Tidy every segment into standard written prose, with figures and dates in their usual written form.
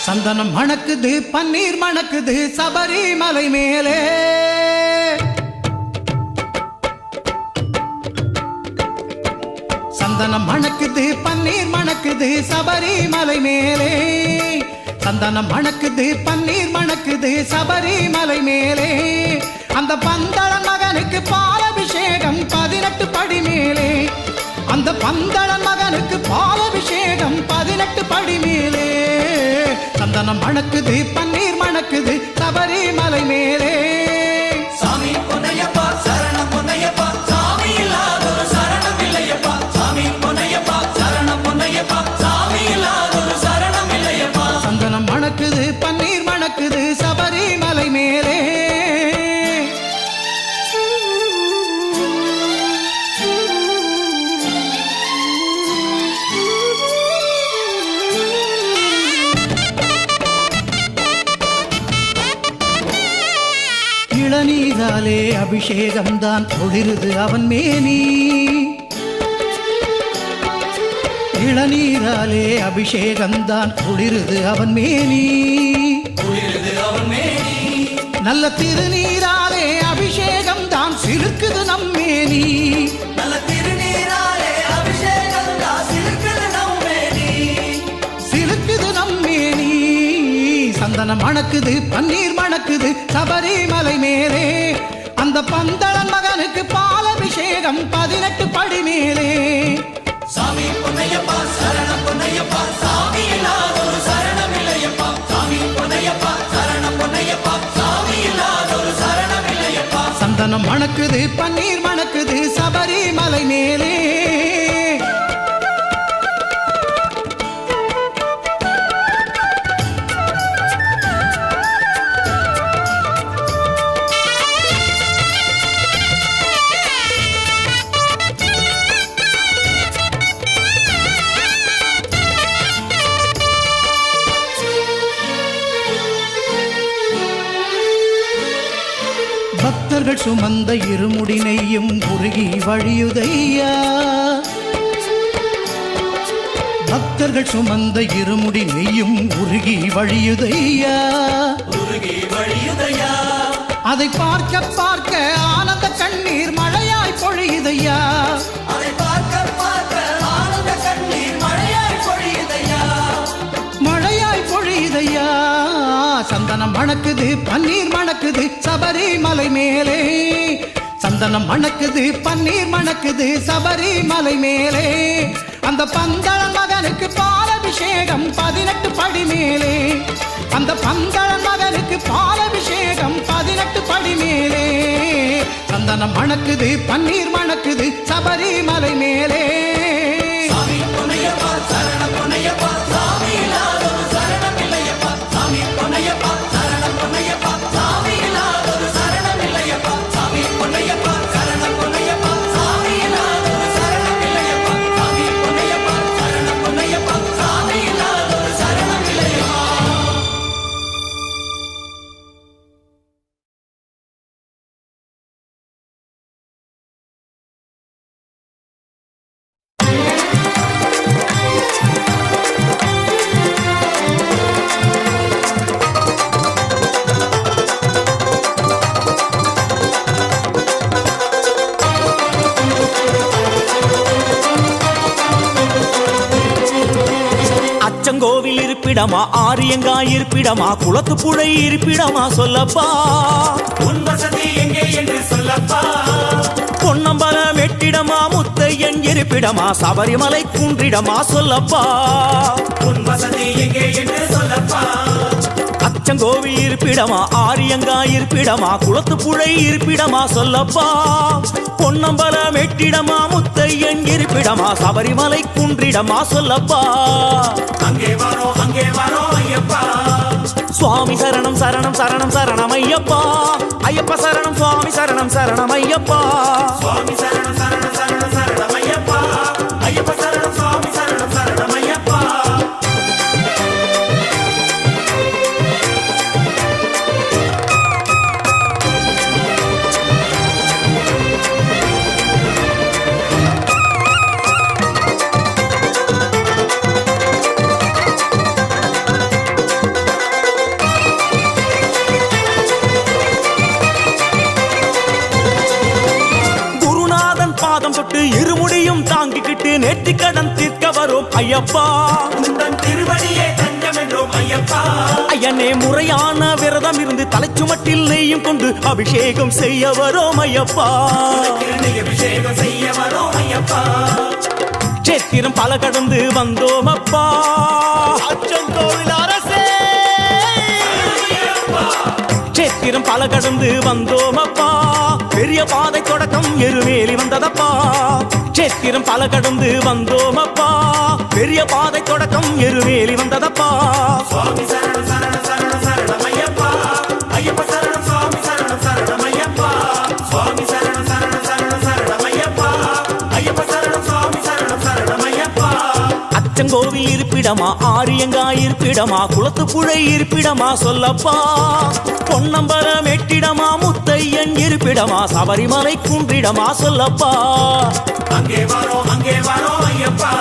சந்தனம் மணக்குது பன்னீர் மணக்குது சபரிமலை மேலே. சந்தனம் மணக்குது பன்னீர் மணக்குது சபரிமலை மேலே. சந்தனம் மணக்குது பன்னீர் மணக்குது சபரிமலை மேலே. அந்த பந்தளன் மகனுக்கு பாலபிஷேகம் 18 படி மேலே. அந்த பந்தளன் மகனுக்கு பாலபிஷேகம் 18 படி மேலே. சந்தனம் மணக்குது பன்னீர் மணக்குது சபரிமலை மேலே. சாமி பொன்னையப்பா சரணம் பொன்னையப்பா, சாமி இல்லாதொரு சரணம் இல்லையப்பா. சாமி பொன்னையப்பா சரணம் பொன்னையப்பா, சாமி இல்லாதொரு சரணம் இல்லையப்பா. சந்தனம் மணக்குது பன்னீர் மணக்குது சபரிமலை மேலே. இளநீராலே அபிஷேகம்தான் ஒளிருது அவன் மேனி. இளநீராலே அபிஷேகம்தான் ஒளிருது அவன் மேனி. நல்ல திருநீராலே அபிஷேகம்தான் சிலுக்குது நம்மேனி. நல்ல திருநீராலே அபிஷேகம் தான் சிலுக்குது நம்மேனி. சிலுக்குது நம்மேனி. சந்தனம் மணக்குது பன்னீர் மணக்குது சபரிமலை மேலே. அந்த பந்தளன் மகனுக்கு பாலபிஷேகம் 18 படி மேலே. சாமி பொன்னையப்பா சரணம் பொன்னையப்பா, சாமி இல்லாதொரு சரணம் இல்லையப்பா. சாமி பொன்னையப்பா சரணம் பொன்னையப்பா, சாமி இல்லாதொரு சரணம் இல்லையப்பா. சந்தனம் மணக்குது பன்னீர் மணக்குது சபரிமலை மேலே. பக்தர்கள் சுமந்த இருமுடி நெய்யும் உருகி வழியுதையா. பக்தர்கள் சுமந்த இருமுடி நெய்யும் உருகி வழியுதையா. அதை பார்க்க பார்க்க ஆனந்த கண்ணீர் மழையாய் பொழியுதையா. அதை பார்க்க பார்க்க ஆனந்த கண்ணீர் மழையாய் பொழியுதையா. மழையாய் பொழியுதையா. சந்தனம் மணக்குது பன்னீர் மணக்குது சபரிமலை மேலே. சந்தனம் மணக்குது பன்னீர் மணக்குது சபரிமலை மேலே. அந்த பந்தளன் மகனுக்கு பாலபிஷேகம் 18 படி மேலே. அந்த பந்தளன் மகனுக்கு பாலபிஷேகம் 18 படி மேலே. சந்தனம் மணக்குது பன்னீர் மணக்குது சபரிமலை மேலே. சாமி பொன்னையப்பா சரணம் பொன்னையப்பா, சாமி இல்லாதொரு சரணம் இல்லையப்பா. சாமி பொன்னையப்பா சரணம் பொன்னையப்பா, சாமி இல்லாதொரு சரணம் இல்லையப்பா. சாமி பொன்னையப்பா சரணம் பொன்னையப்பா, சாமி இல்லாதொரு சரணம் இல்லையப்பா. சாமி பொன்னையப்பா சரணம் பொன்னையப்பா, சாமி இல்லாதொரு சரணம் இல்லையப்பா. அச்சங்கோவில் இருப்பிடமா, ஆரியங்காய் இருப்பிடமா, குளத்து புழை இருப்பிடமா சொல்லப்பா. உன் வசதி எங்கே என்று சொல்லப்பா. பொன்னம்பலம் வெட்டிடமா, முத்தையன் இருப்பிடமா, சபரிமலை குன்றிடமா சொல்லப்பா. உன் வசதி எங்கே என்று சொல்லப்பா. அச்சங்கோவில் இருப்பிடமா, ஆரியங்காய் இருப்பிடமா, குளத்து புழை இருப்பிடமா சொல்லப்பா. பொன்னம்பலம் வெட்டிடமா, முத்தையன் இருப்பிடமா, சபரிமலை குன்றிடமா சொல்லப்பா. அங்கே வரோம் ஐயப்பா. சுவாமி சரணம் சரணம் சரணம் சரணம் ஐயப்பா. ஐயப்ப சரணம் சுவாமி சரணம் சரணம் ஐயப்பா. சுவாமி சரணம் சரணம் சரணம் சரணம் ஐயப்பா. ஐயப்ப சரணம் சுவாமி சரணம் சரணம் ஐயப்பா. நேர்த்திக்கடன் தீர்க்க வரும் ஐயப்பா உந்தன் திருவடியே தஞ்சம் என்றோம் ஐயப்பா ஐயனே முறையான விரதம் இருந்து தலைச்சுமட்டில் நெய்யும் கொண்டு அபிஷேகம் செய்ய வரோம் ஐயப்பா திருநெய் அபிஷேகம் செய்ய வரோம் ஐயப்பா சேத்திரம் பல கடந்து வந்தோம் அப்பா அச்சங்கோவில் அரசே சேத்திரம் பல கடந்து வந்தோம் அப்பா பெரிய பாதை தொடக்கம் எருமேலி வந்ததப்பா சேத்திரம் பல கடந்து வந்தோம் அப்பா பெரிய பாதை தொடக்கம் எருமேலி வந்ததப்பா சுவாமி சரணம் சரணம் சரணம் சரணம் ஐயப்பா ஐயப்ப சரணம் சுவாமி சரணம் சரணம் ஐயப்பா சுவாமி சரணம் சரணம் சரணம் சரணம் ஐயப்பா ஐயப்ப சரணம் சுவாமி சரணம் சரணம் ஐயப்பா அச்சங்கோவில் இருப்பிடமா ஆரியங்கா இருப்பிடமா குளத்துப்புழை இருப்பிடமா சொல்லப்பா பொன்னம்பலம் எட்டிடமா முத்தையன் இருப்பிடமா சபரிமலை குன்றிடமா சொல்லப்பா அங்கே வரோம் ஐயப்பா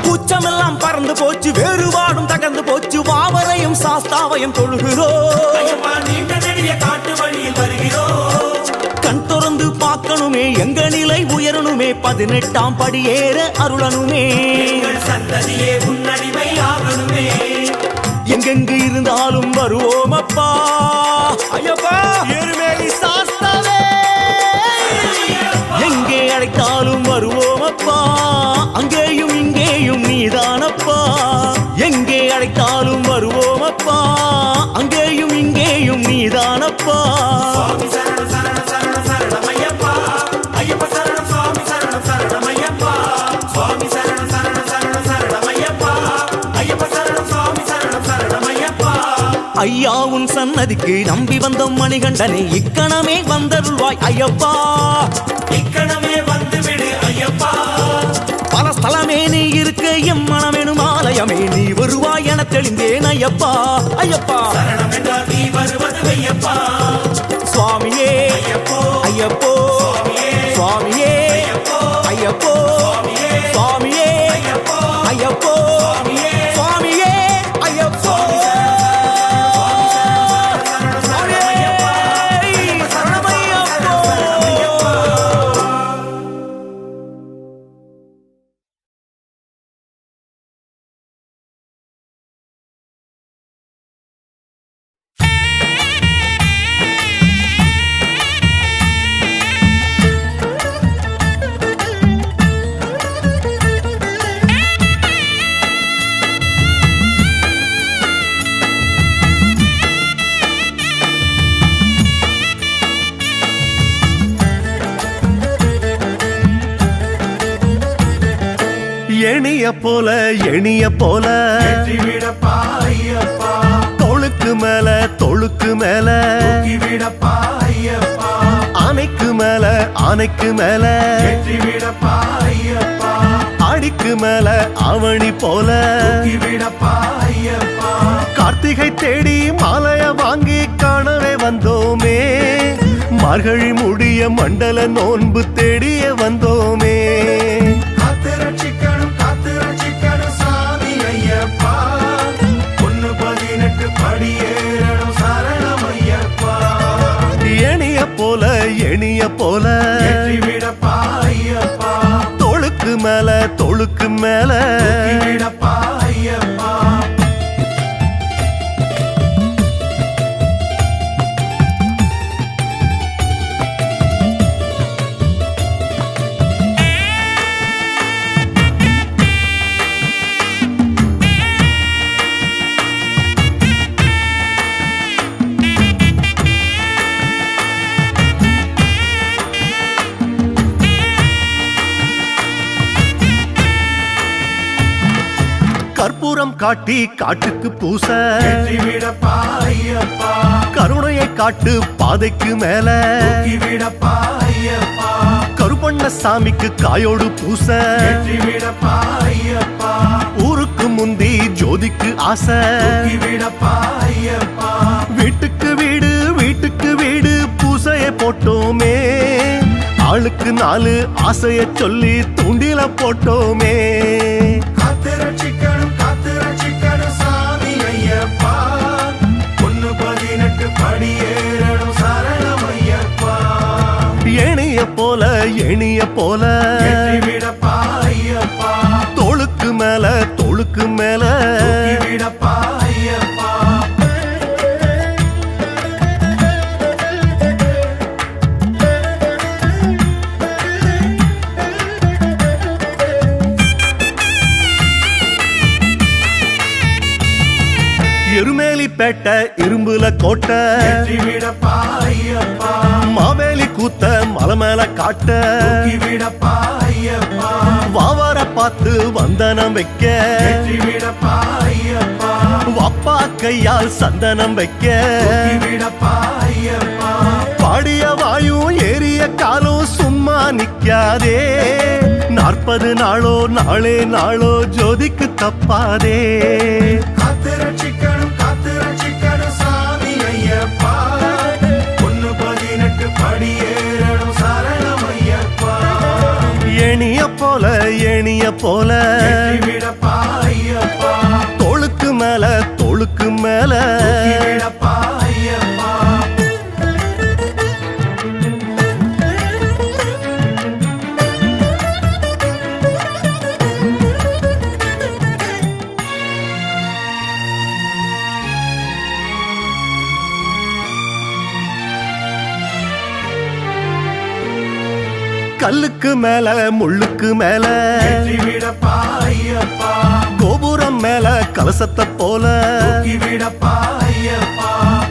கூச்சமெல்லாம் பறந்து போச்சு வேறுபாடும் தகர்ந்து போச்சு வாவரையும் சாஸ்தாவையும் தொழுகிறோம் ஐயப்பா நீண்ட நெடிய காட்டு வழியில் வருகிறோம் கண் திறந்து பார்க்கணுமே எங்க நிலை உயரணுமே 18ஆம் படியேற அருளனுமே எங்கள் சந்ததியே உன்னடிமை ஆகணுமே எங்கெங்கு இருந்தாலும் வருவோம் அப்பா ஐயப்பா எருமேலி சாஸ்தாவே எங்கே அழைத்தாலும் வருவோம் அப்பா அங்கேயும் இங்கேயும் நீதானப்பா எங்கே அழைத்தாலும் வருவோம் அப்பா அங்கேயும் இங்கேயும் நீதானப்பா சுவாமி சரணம் சரணம் சரணம் சரணம் ஐயப்பா ஐயப்ப சரணம் சுவாமி சரணம் சரணம் ஐயப்பா சுவாமி சரணம் சரணம் சரணம் சரணம் ஐயப்பா ஐயப்ப சரணம் சுவாமி சரணம் சரணம் ஐயப்பா ஐயா உன் சன்னதிக்கு நம்பி வந்தோம் மணிகண்டனே இக்கணமே வந்தருள்வாய் ஐயப்பா இக்கணமே வந்துவிடு ஐயப்பா பல ஸ்தலமே நீ இருக்க எம் மனமெனும் ஆலயமே நீ வருவாய் என தெளிந்தேன் ஐயப்பா ஐயப்பா சரணம் என்றால் நீ வருவது ஐயப்பா சுவாமியே ஐயப்போ ஐயப்போ சுவாமியே சுவாமியே ஐயப்போ ஐயப்போ சுவாமியே ஐயப்போ ஐயப்போ சுவாமியே சுவாமியே ஐயப்போ எணிய போல விடப்பா ஐயப்பா தொழுக்கு மேல விடப்பா ஐயப்பா ஆனைக்கு மேல விடப்பா ஐயப்பா ஆடிக்கு மேல அவனி போல விடப்பா ஐயப்பா கார்த்திகை தேடி மாலைய வாங்கி காணவே வந்தோமே மார்கழி முடிய மண்டல நோன்பு தேடிய வந்தோமே காத்து ரட்சிக்கணும் சாமி ஐயப்பா 18 படியேறணும் சரணம் ஐயப்பா எணிய போல விடப்பா ஐயப்பா தொழுக்கு மேல விடப்பா ஐயப்பா கற்பூரம் காட்டி காட்டுக்கு பூச விடப்பா ஐயப்பா கருணையை காட்டு பாதைக்கு மேல விடப்பா ஐயப்பா கருப்பண்ண சாமிக்கு காயோடு பூச விடப்பா ஐயப்பா ஊருக்கு முந்தி ஜோதிக்கு ஆசை விடப்பா ஐயப்பா வீட்டுக்கு வீடு பூசைய போட்டோமே ஆளுக்கு 4 ஆசைய சொல்லி தூண்டில போட்டோமே காத்து ரட்சிக்கணும் படியேறணும் சரணமையப்பா எணிய போல எணிய போல விடப்பா ஐயப்பா தோளுக்கு மேல தோளுக்கு மேல விடப்பா ஐயப்பா எருமேலிப்பேட்டை இரும்புல கோட்டை விடப்பா ஐயப்பா மாவேலி கூத்த மலை மேல காட்ட விடப்பா ஐயப்பா வாவார பார்த்து வந்தனம் வைக்க விடப்பா ஐயப்பா அப்பா கையால் சந்தனம் வைக்க விடப்பா ஐயப்பா பாடிய வாயும் ஏறிய காலும் சும்மா நிக்காதே 40 நாளோ நாளே நாளோ ஜோதிக்கு தப்பாதே காத்து ரட்சிக்கணும் சாமி ஐயப்பா 118 படியேறணும் சரணமையப்பா எணிய போல விடப்பா ஐயப்பா தோளுக்கு மேல விடப்பா ஐயப்பா கல்லுக்கு மேல முள்ளுக்கு மேல விடப்பா ஐயப்பா கோபுரம் மேல கலசத்தை போல விடப்பா ஐயப்பா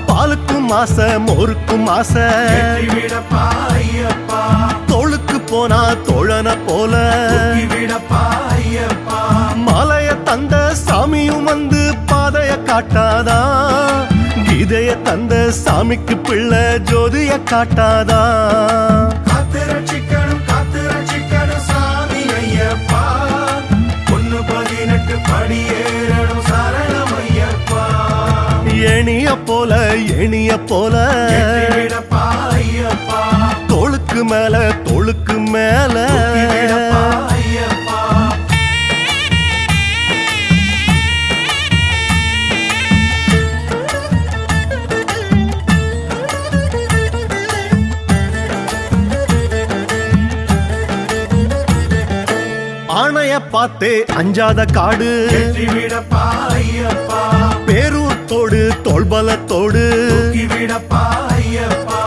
பாலுக்கும் ஆசை மோருக்கும் ஆசை விடப்பா ஐயப்பா தோளுக்கு போனா தோழன போல விடப்பா ஐயப்பா மாலைய தந்த சாமியும் வந்து பாதைய காட்டாதா கீதைய தந்த சாமிக்கு பிள்ளை ஜோதிய காட்டாதா காத்து ரட்சிக்கணும் சாமி ஐயப்பா 118 படியேறணும் சரணமையப்பா எணிய போல விடப்பா ஐயப்பா தோளுக்கு மேல விடப்பா ஐயப்பா ஆணைய பார்த்தே அஞ்சாத காடு விடப்பா ஐயப்பா பேரூர் தோடு தோள்பலத்தோடு விடப்பா ஐயப்பா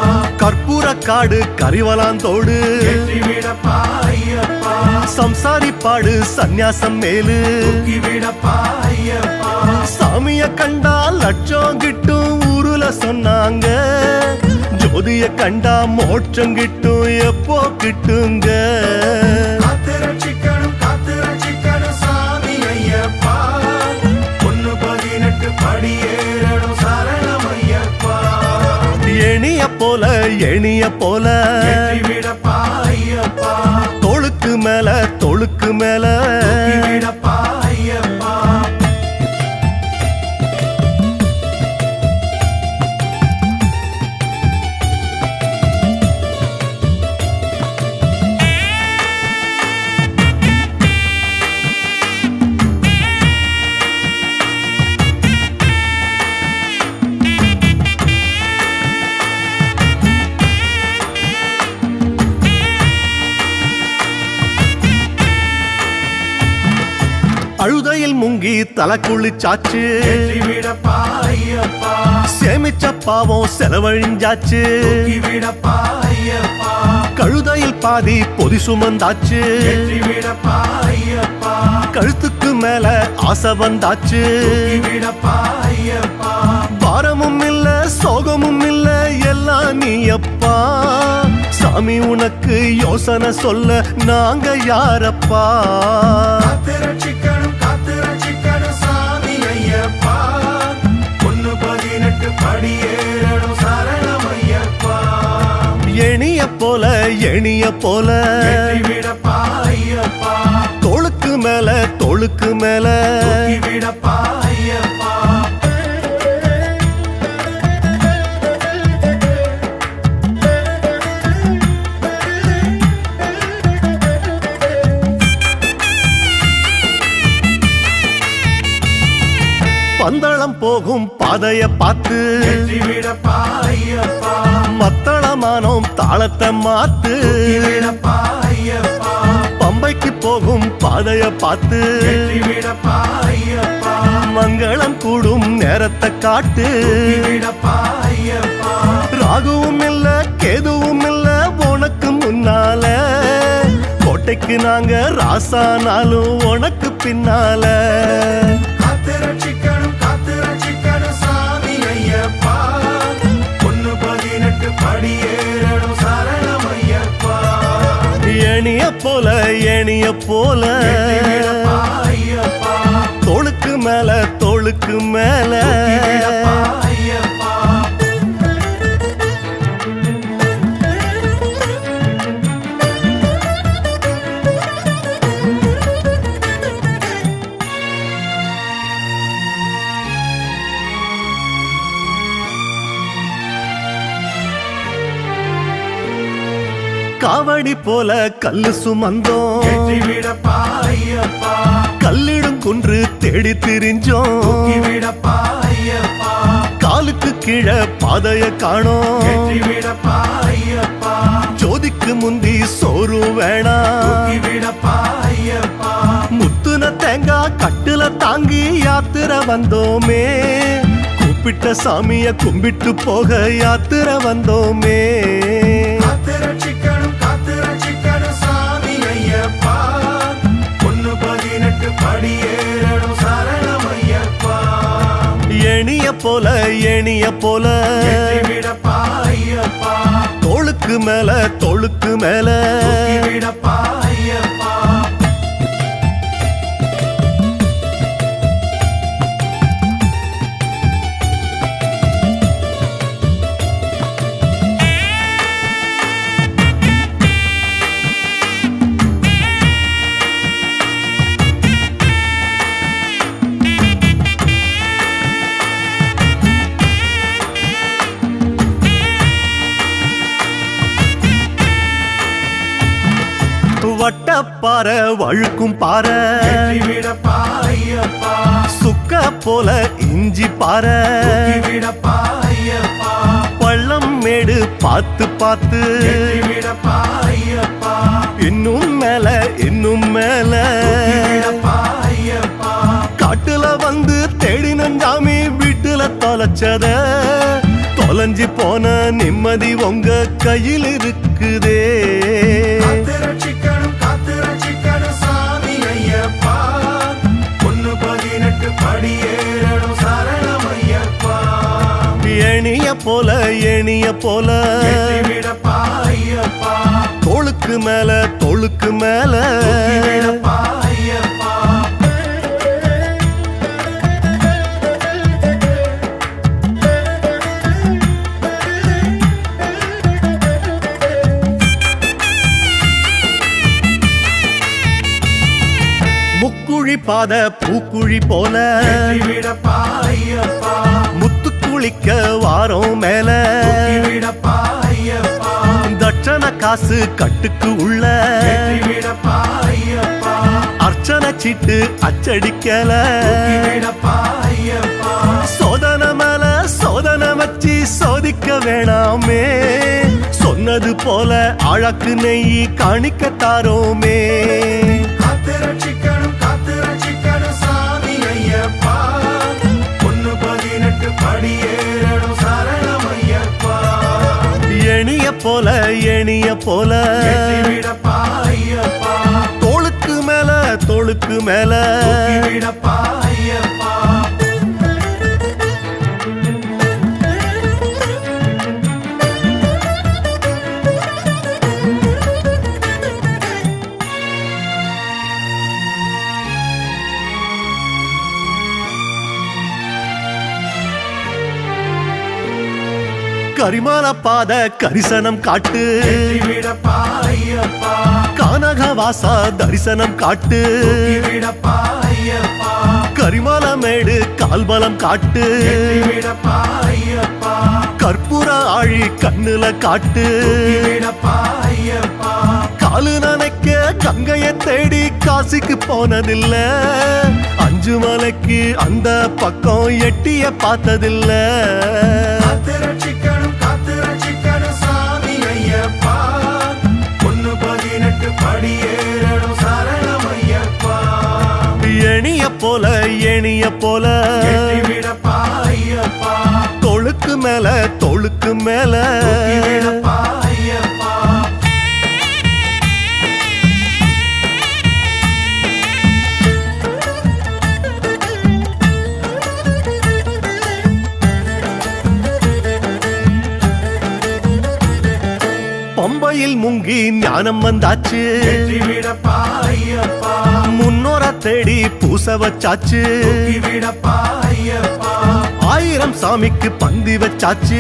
கற்பூர காடு கரிவலாந்தோடு விடப்பா ஐயப்பா சம்சாரி பாடு சந்நியாசம் மேலு விடப்பா ஐயப்பா சாமிய கண்டா லட்சம் கிட்டும் ஊருல சொன்னாங்க ஜோதிய கண்டா மோட்சம் கிட்டும் எப்போ கிட்டுங்க காத்து ரட்சிக்கணும் சாமி ஐயப்பா 118 படியேறணும் சரணமையப்பா எணிய போல விடப்பா ஐயப்பா தோளுக்கு மேல விடப்பா ஐயப்பா அழுதையில் முங்கி தலை குளிச்சாச்சு விடப்பா ஐயப்பா சேமிச்ச பாவம் செலவழிஞ்சாச்சு விடப்பா ஐயப்பா கழுதையில் பாதி பொதி சுமந்தாச்சு விடப்பா ஐயப்பா கழுத்துக்கு மேல ஆசை வந்தாச்சு விடப்பா ஐயப்பா பாரமும் இல்ல சோகமும் இல்ல எல்லாம் நீ அப்பா சாமி உனக்கு யோசனை சொல்ல நாங்க யாரப்பா காத்து ரட்சிக்கணும் சாமி ஐயப்பா 118 படியேறணும் சரணமையப்பா எணிய போல விடப்பா ஐயப்பா தோளுக்கு மேல விடப்பா ஐயப்பா பந்தளம் போகும் பாதைய பார்த்து விடப்பா காலத்தை மாத்து விடப்பா ஐயப்பா பம்பைக்கு போகும் பாதைய பார்த்து விடப்பா ஐயப்பா மங்களம் கூடும் நேரத்தை காட்டு விடப்பா ஐயப்பா ராகுவும் இல்ல கேதுவும் இல்ல உனக்கு முன்னால கோட்டைக்கு நாங்க ராசானாலும் உனக்கு பின்னால காத்து ரட்சிக்கணும் சாமி ஐயப்பா 118 படியேறணும் சரணம் ஐயப்பா எணிய போல விடப்பா ஐயப்பா தோளுக்கு மேல விடப்பா ஐயப்பா காவடி போல கல்லு சுமந்தோம் விடப்பா ஐயப்பா கல்லிடும் குன்று தேடி திரிஞ்சோம் விடப்பா ஐயப்பா காலுக்கு கீழே பாதைய காணோம் விடப்பா ஐயப்பா ஜோதிக்கு முந்தி சோறு வேணாம் விடப்பா ஐயப்பா முத்துன தேங்காய் கட்டுல தாங்கி யாத்திரை வந்தோமே கூப்பிட்ட சாமிய கும்பிட்டு போக யாத்திரை வந்தோமே காத்து ரட்சிக்கணும் சாமி ஐயப்பா 118 படியேறணும் சரணம் ஐயப்பா எணிய போல விடப்பா ஐயப்பா தோளுக்கு மேல விடப்பா ஐயப்பா வட்டப்பாறை வழுக்கும் பாறை விடப்பா ஐயப்பா சுக்க போல இஞ்சி பாறை விடப்பா ஐயப்பா பள்ளம் மேடு பார்த்து விடப்பா ஐயப்பா இன்னும் மேல விடப்பா ஐயப்பா காட்டுல வந்து தேடினஞ்சாமி வீட்டுல தொலைஞ்சு போன நிம்மதி உங்க கையில் இருக்குதே காத்து ரட்சிக்கணும் சாமி ஐயப்பா 118 படியேறணும் சரணம் ஐயப்பா எணிய போல விடப்பா ஐயப்பா தோளுக்கு மேல விடப்பா ஐயப்பா முக்குழி பாத பூக்குழி போல விடப்பா ஐயப்பா முத்து குளிக்க வாரம் மேல விடப்பா ஐயப்பா தட்சண காசு கட்டுக்கு உள்ள விடப்பா ஐயப்பா அர்ச்சனை சீட்டு அச்சடிக்கல விடப்பா ஐயப்பா சோதனை மேல சோதனை வச்சு சோதிக்க வேணாமே சொன்னது போல அழகு நெய் காணிக்க தாரோமே காத்து ரட்சிக்கணும் சாமி ஐயப்பா 118 படியேறணும் சரணம் ஐயப்பா எணிய போல விடப்பா ஐயப்பா தோளுக்கு மேல விடப்பா ஐயப்பா கரிமால பாத கரிசனம் காட்டு விடப்பா ஐயப்பா கானகவாசா தரிசனம் காட்டு விடப்பா ஐயப்பா கரிமால மேடு கால்பலம் காட்டு விடப்பா ஐயப்பா கற்பூர ஆழி கண்ணுல காட்டு விடப்பா ஐயப்பா காலு நனைக்க கங்கைய தேடி காசிக்கு போனதில்ல அஞ்சு மலைக்கு அந்த பக்கம் எட்டிய பார்த்ததில்ல காத்து ரட்சிக்கணும் சாமி ஐயப்பா மேல தோளுக்கு மேல விடப்பா ஐயப்பா. பம்பையில் முங்கி ஞானம் வந்தாச்சு விடப்பா ஐயப்பா. முன்னோர தேடி பூச வச்சாச்சு விடப்பா ஐயப்பா. 1000 சாமிக்கு பந்தி வச்சாச்சு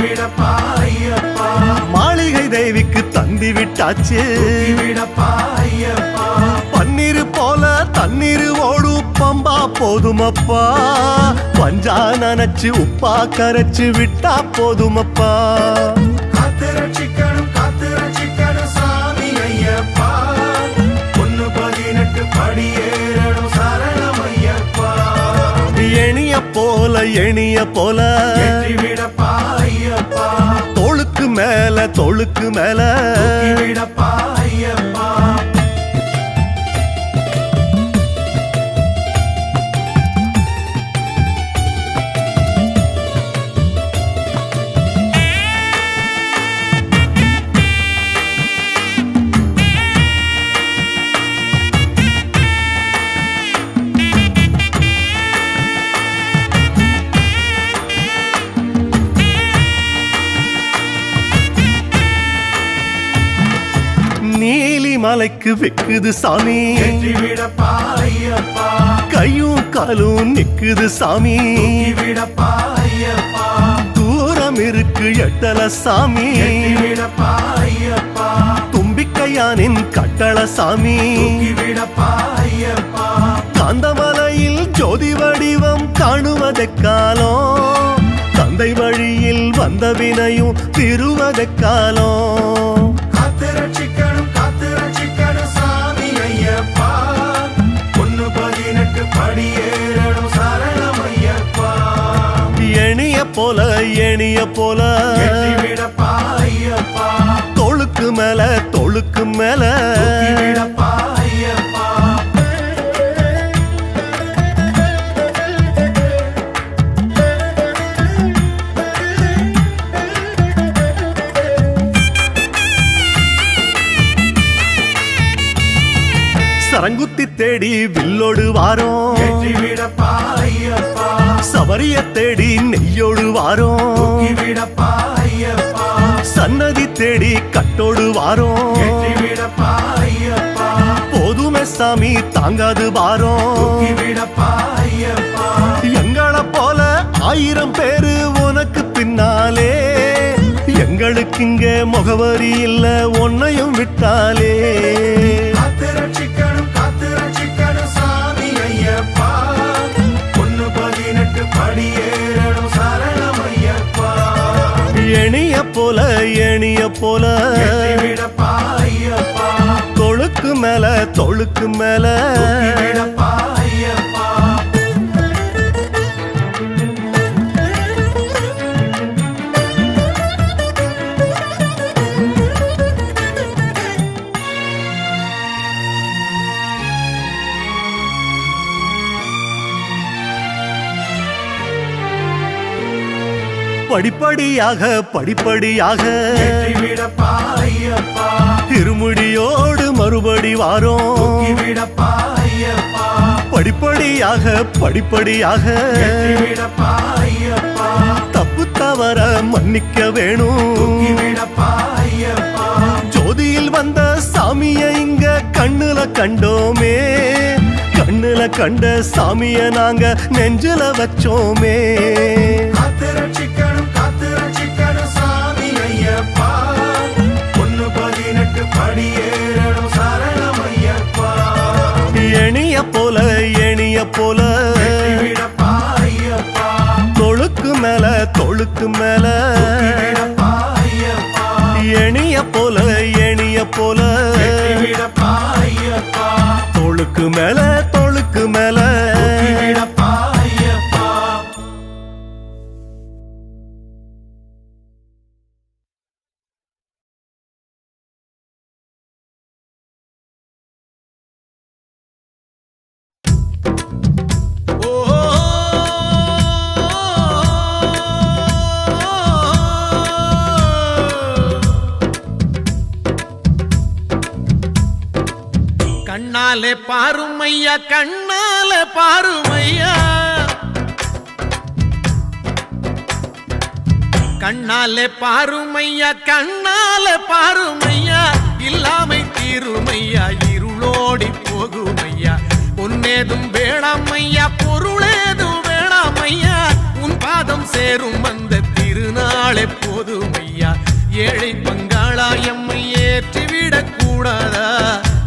விடப்பா ஐயப்பா. மாளிகை தேவிக்கு தந்தி விட்டாச்சு விடப்பா ஐயப்பா. பன்னீர் போல தண்ணீர் ஓடு பம்பா போதுமப்பா பஞ்சா நனைச்சு உப்பா கரைச்சு விட்டா போதுமப்பா காத்து ரட்சிக்கணும் சாமி ஐயப்பா. 118 படியேறணும் சரணம் ஐயப்பா. எணிய போல விடப்பா ஐயப்பா. தோளுக்கு மேல விடப்பா ஐயப்பா. நீலிமலைக்கு வெக்குது சாமி விடப்பா ஐயப்பா. கையும் காலும் நிக்குது சாமி விடப்பா ஐயப்பா. தூரம் இருக்கு எட்டல சாமி விடப்பா ஐயப்பா. தும்பிக்கையானின் கட்டள சாமி விடப்பா ஐயப்பா. காந்தமலையில் ஜோதி வடிவம் காணுவதெக்காலம் தந்தை வழியில் வந்த வினையும் திருவதெக்காலம் காத்து ரட்சிக்கணும் சாமி ஐயப்பா. 118 படியேறணும் சரணம் ஐயப்பா. எணிய போல விடப்பா ஐயப்பா. தோளுக்கு மேல விடப்பா ஐயப்பா. சரங்குத்தி தேடி வில்லோடு வாரோம் விடப்பா ஐயப்பா. சபரிய தேடி நெய்யோடு வாரோம் விடப்பா ஐயப்பா. சன்னதி தேடி கட்டோடு வாரோம் விடப்பா ஐயப்பா. போதுமே சாமி தாங்காது வாரோம் விடப்பா ஐயப்பா. எங்கள போல 1000 பேரு உனக்கு பின்னாலே எங்களுக்கு இங்க முகவரி இல்ல உன்னையும் விட்டாலே காத்து ரட்சிக்கணும் சாமி ஐயப்பா. 118 படியேறணும் சரணம் ஐயப்பா. எணிய போல விடப்பா ஐயப்பா. தோளுக்கு மேல விடப்பா ஐயப்பா. படிப்படியாக விடப்பா ஐயப்பா. திருமுடியோடு மறுபடி வாரோம் விடப்பா ஐயப்பா. படிப்படியாக விடப்பா ஐயப்பா. தப்பு தவற மன்னிக்க வேணும் விடப்பா ஐயப்பா. ஜோதியில் வந்த சாமிய இங்க கண்ணுல கண்டோமே கண்ணுல கண்ட சாமிய நாங்க நெஞ்சில வச்சோமே காத்து ரட்சிக்கணும் சாமி ஐயப்பா. 118 படியேறணும் சரணம் ஐயப்பா. எணிய போல விடப்பா ஐயப்பா. தோளுக்கு மேல விடப்பா ஐயப்பா. எணிய போல விடப்பா ஐயப்பா. தோளுக்கு மேல விடப்பா ஐயப்பா. கண்ணாலே பாருமையா கண்ணாலே பாருமையா கண்ணாலே பாருமையா கண்ணாலே பாருமையா இல்லாமை தீருமையா இருளோடி போகுமையா பொன்னேதும் வேணாமையா பொருளேதும் வேணாமையா உன் பாதம் சேரும் அந்த திருநாளே போதுமையா ஏழை பங்காளா எம்மை ஏற்றிவிடக் கூடாதா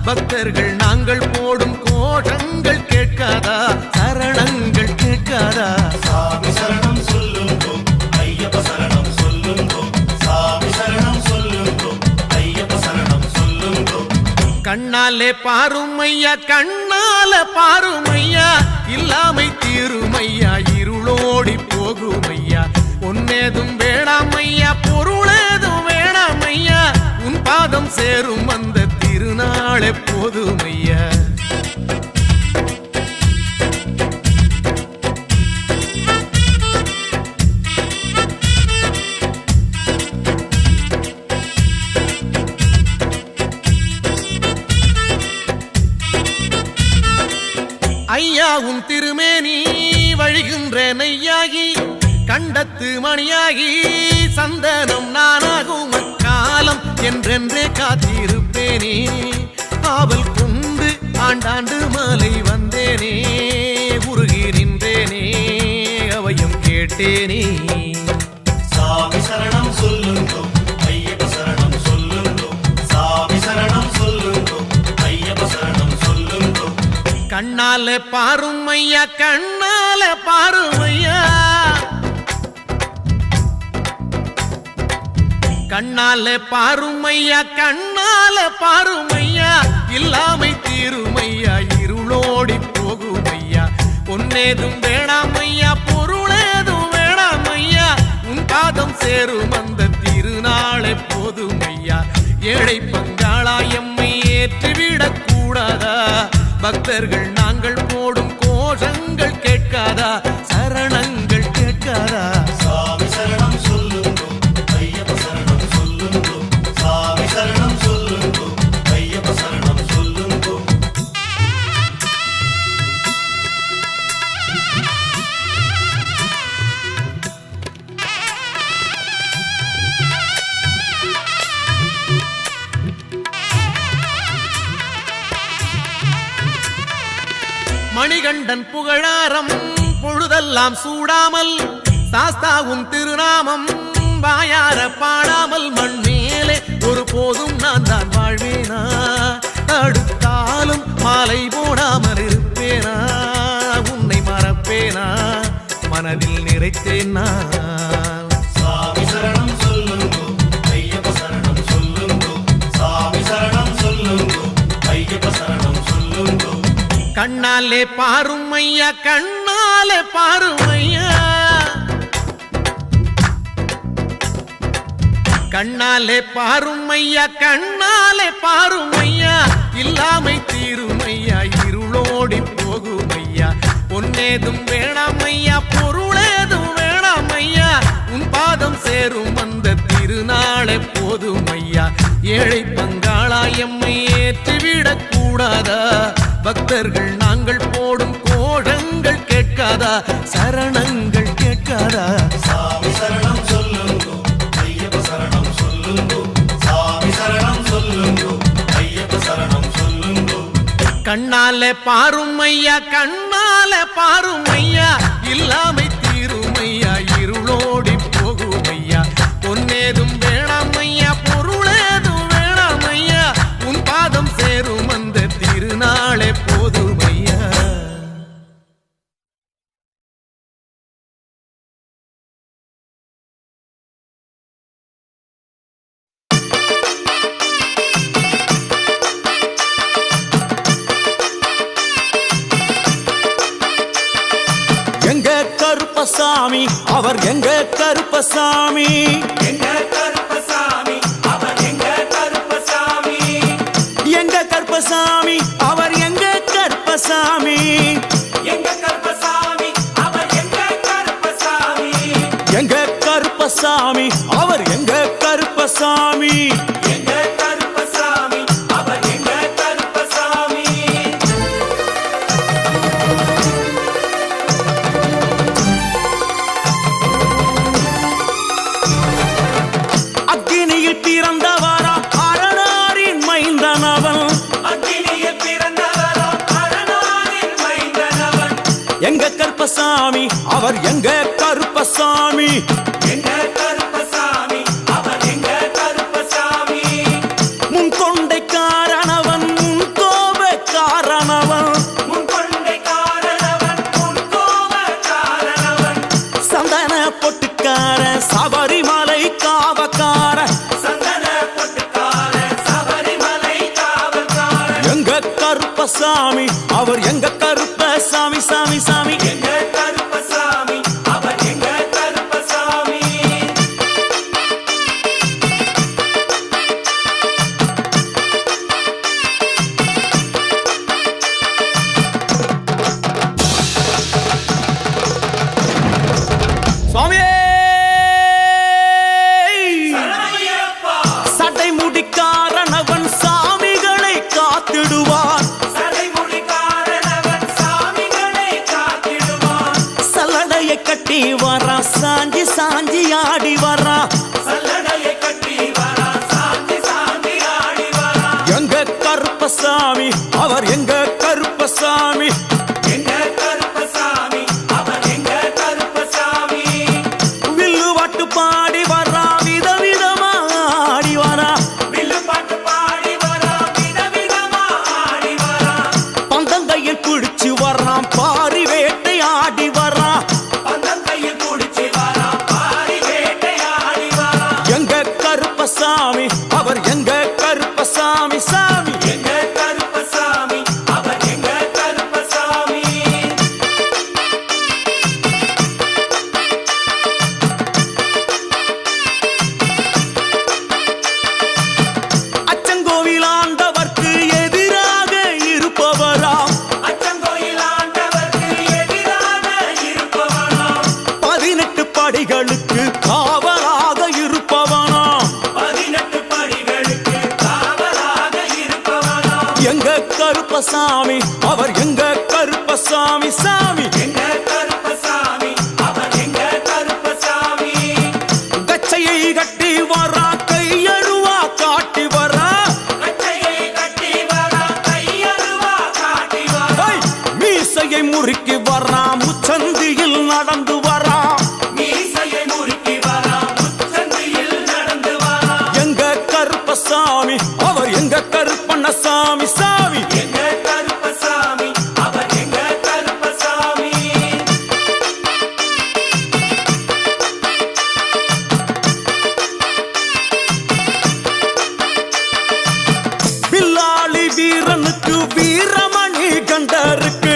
பக்தர்கள் நாங்கள் போடும் கோஷங்கள் கேட்காதா சரணங்கள் கேட்காதா சாமி சரணம் சொல்லுங்கோ ஐயப்ப சரணம் சொல்லுங்கோ சாமி சரணம் சொல்லுங்கோ ஐயப்ப சரணம் சொல்லுங்கோ கண்ணாலே பாருமையா கண்ணாலே பாருமையா இல்லாமை தீருமையா இருளோடி போகுமையா பொன்னேதும் வேணாமையா பொருளேதும் வேணாமையா உன் பாதம் சேரும் அந்த திருநாளே போதுமையா ஐயா உன் திருமேனி வழிகின்ற நெய்யாகி கண்டத்து மணியாகி சந்தனம் நானாகும் அக்காலம் என்றென்றே காத்திருப்பேனே ஆவல் கொண்டு ஆண்டாண்டு மாலை வந்தேனே உருகி நின்றேனே அவையும் கேட்டேனே சாமி சரணம் சொல்லுங்கோ ஐயப்ப சரணம் சொல்லுங்கோ சாமி சரணம் சொல்லுங்கோ ஐயப்ப சரணம் சொல்லுங்கோ கண்ணாலே பாருமையா கண்ணாலே பாருமையா கண்ணாலே பாருமையா கண்ணாலே பாருமையா இல்லாமை தீருமையா இருளோடி போகுமையா பொன்னேதும் வேணாமையா பொருளேதும் வேணாமையா உன் பாதம் சேரும் அந்த திருநாளே போதுமையா ஏழை பங்காளா எம்மை ஏற்றிவிடக் கூடாதா பக்தர்கள் நாங்கள் போடும் கோஷங்கள் கேட்காதா சரணங்கள் கேட்காதா சாமி சரணம் சொல்லுங்கோ ஐயப்ப சரணம் சொல்லுங்கோ சாமி சரணம் சொல்லுங்கோ ஐயப்ப சரணம் சொல்லுங்கோ மணிகண்டன் புகழாரம் பொழுதெல்லாம் சூடாமல் சாஸ்தாவும் திருநாமம் வாயார பாடாமல் மண் மேலே ஒரு போதும் நான் தான் வாழ்வேனா அடுத்தாலும் மாலை போடாமல் இருப்பேனா உன்னை மறப்பேனா மனதில் நிறைத்தேன் நான் சாமி சரணம் சொல்லுங்கோ ஐயப்ப சரணம் சொல்லுங்கோ சாமி சரணம் சொல்லுங்கோ ஐயப்ப சரணம் சொல்லுங்கோ கண்ணாலே பாருமையா கண்ணாலே பாருமையா கண்ணாலே பாருமையா கண்ணாலே பாருமையா இல்லாமை தீருமையா இருளோடி போகுமையா பொன்னேதும் வேணாமையா பொருளேதும் வேணாமையா உன் பாதம் சேரும் அந்த திருநாளே போதுமையா ஏழை பங்காளா எம்மை ஏற்றிவிடக் கூடாதா பக்தர்கள் நாங்கள் போடும் கோஷங்கள் கேட்காதா சரணங்கள் கேட்காதா சாமி சரணம் சொல்லுங்கோ ஐயப்ப சரணம் சொல்லுங்கோ சாமி சரணம் சொல்லுங்கோ ஐயப்ப சரணம் சொல்லுங்கோ கண்ணாலே பாருமையா கண்ணாலே பாருமையா இல்லாமை தீருமையா இருளோடி போகுமையா பொன்னேதும் வேணாமையா பொருளேதும் வேணாமையா உன் பாதம் சேரும் அந்த திருநாளே போதுமையா எங்க கருப்பசாமி அவர் எங்க கருப்பசாமி எங்க கருப்பசாமி அவர் எங்க கருப்பசாமி எங்க கருப்பசாமி அவர் எங்க கருப்பசாமி எங்க கருப்பசாமி அவர் எங்க கருப்பசாமி எங்க கருப்பசாமி அவர் எங்க கருப்பசாமி எங்க கருப்பசாமி அவர் எங்க கருப்பசாமி அக்கினியில் பிறந்தவரா அரணாரின் மைந்தனவன் அக்கினியில் பிறந்தவரோ அரணாரின் மைந்தனவன் எங்க கருப்பசாமி அவர் எங்க கருப்பசாமி எங்க கருப்பசாமி அவர் எங்க கருப்பசாமி முன் கொண்டை காரணவன் முன் கோப காரணவன் முன் கொண்டை காரணவன் முன் கோப காரணவன் சந்தன பொட்டுக்கார சபரிமலை காவக்கார சந்தன பொட்டுக்கார சபரிமலை காவல்காரன் எங்க கருப்பசாமி அவர் எங்க கருப்பசாமி சாமி சாமி எங்க கருப்பசாமி அவர் எங்க கருப்பசாமி சுவாமியே சரணமையப்பா சட்டை முடிக்காரனவன் சாமிகளை காத்திடுவான் சடைமுடி காரணவன் சாமிகளை காத்திடுவான் சல்லடையை கட்டி வரா சாஞ்சி சாஞ்சி ஆடி வரா சல்லடையை கட்டி வரா சாந்தி சாந்தி ஆடி வரா எங்க கருப்பசாமி அவர் எங்க கருப்பசாமி எங்க கருப்பசாமி அவர் எங்க கருப்பசாமி வில்லு வாட்டு பாடி வரா விதவிதமா ஆடி வரா வில்லு பாட்டு பாடி வரா விதவிதமா ஆடி வரா பந்தங்கையில் பிடிச்சு வர்றான் பாரி வேட்டை ஆடி வரா பந்தம் கையில் குடிச்சு வரா பாரி வேட்டையாடி வரா எங்க கருப்பசாமி அவர் எங்க கருப்பசாமி சாமி எங்க கருப்பசாமி அவர் எங்க கருப்பசாமி அச்சங்கோவில் ஆண்டவர்க்கு எதிராக இருப்பவராம் அச்சங்கோயில் ஆண்டவர்க்கு எதிராக இருப்பவனாம் 18 படிகளுக்கு காவலாக இருப்பவனாம் 18 படிகளுக்கு காவலாக இருப்பவனாம் எங்க கருப்பசாமி அவர் எங்க கருப்பசாமி சாமி எங்க கருப்பசாமி அவர் எங்க கருப்பசாமி கச்சையை கட்டி வரா கையழுவா காட்டி வரா கட்டையை கட்டி வரா கையருவா காட்டி வரா ஐ, மீசையை முறுக்கி வரா முச்சந்தியில் நடந்து வரா மீசையை முறுக்கி வரா முச்சந்தியில் நடந்து வரா எங்க கருப்பசாமி அவர் எங்க கருப்பண்ணசாமி சாமி எங்க கருப்பசாமி அவர் எங்க கருப்பசாமி வில்லாளி வீரனுக்கு வீரமணி கண்டருக்கு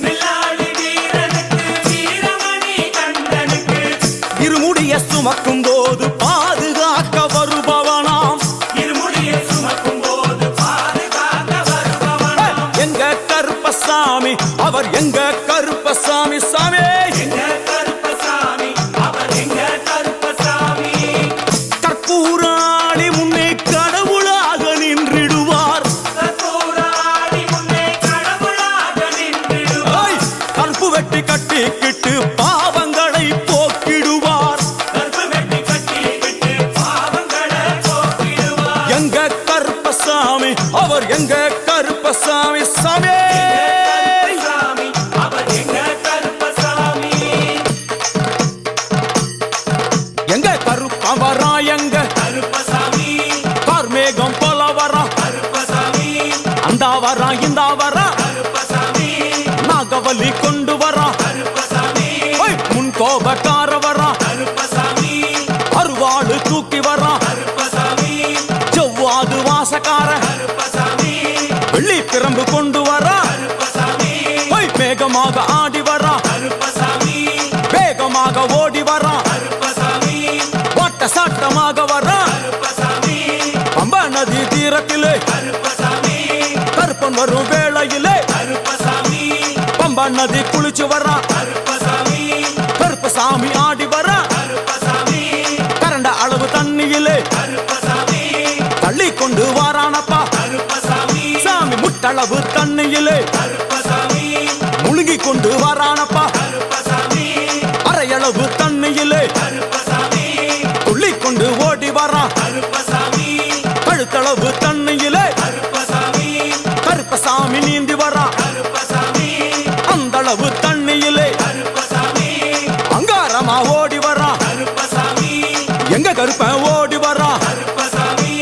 நில்லாளி வீரனுக்கு வீரமணி கண்டனுக்கு இருமுடிய சுமக்கும் போது பாதுகாக்க வருபவனாம் இருமுடியை சுமக்கும் போது பாதுகாக்க வருபவனாம் எங்க கருப்பசாமி அவர் எங்க கருப்பசாமி சாமி எங்க கருப்பசாமி அவர் எங்க கருப்பசாமி கற்பூராளி முன்னே கடவுளாக நின்றிடுவார் கற்பூராடி முன்னே கடவுளாக நின்றிடுவார் ஐ, கற்பு வெட்டி கட்டிக்கிட்டு பாவங்களை போக்கிடுவார் கற்பு வெட்டி கட்டிக்கிட்டு பாவங்களை போக்கிடுவார் எங்க கருப்பசாமி அவர் எங்க கருப்பசாமி சாமி கருப்பசாமி அவர் எங்க கருப்பசாமி எங்க கருப்பவரா எங்க கருப்பசாமி கார்மேகம் போல வரா கருப்பசாமி அந்த வரா இந்த வரா கருப்பசாமி நாகவலி கொண்டு வரா கருப்பசாமி ஐ, முன் கோபக்கார வரா கருப்பசாமி அருவாளு தூக்கி வரா கருப்பசாமி செவ்வாது வாசக்கார கருப்பசாமி வெள்ளி பிரம்பு கொண்டு வரா கருப்பசாமி ஐ, வேகமாக ஆடி வரா கருப்பசாமி வேகமாக ஓடி வரா கருப்பசாமி வாட்ட சாட்டமாக வரா கருப்பசாமி பம்பா நதி தீரத்திலே கருப்பசாமி கருப்பன் வரும் வேளையிலே கருப்பசாமி பம்பா நதி குளிச்சு வரா கருப்பசாமி கருப்பசாமி ஆடி வரா கருப்பசாமி கரண்ட அளவு தண்ணியிலே கருப்பசாமி தள்ளி கொண்டு வாரானப்பா கருப்பசாமி சாமி முட்டளவு தண்ணியிலே கருப்பசாமி முழுகி கொண்டு வாரானப்பா கருப்பசாமி அரையளவு தண்ணியிலே கருப்பசாமி துள்ளி கொண்டு ஓடி வரான் கருப்பசாமி கழுத்தளவு தண்ணியிலே கருப்பசாமி கருப்பசாமி நீந்தி வரான் கருப்பசாமி அந்தளவு தண்ணியிலே கருப்பசாமி அங்காரமா ஓடி வரான் கருப்பசாமி எங்க கருப்பன் ஓடி வரான் கருப்பசாமி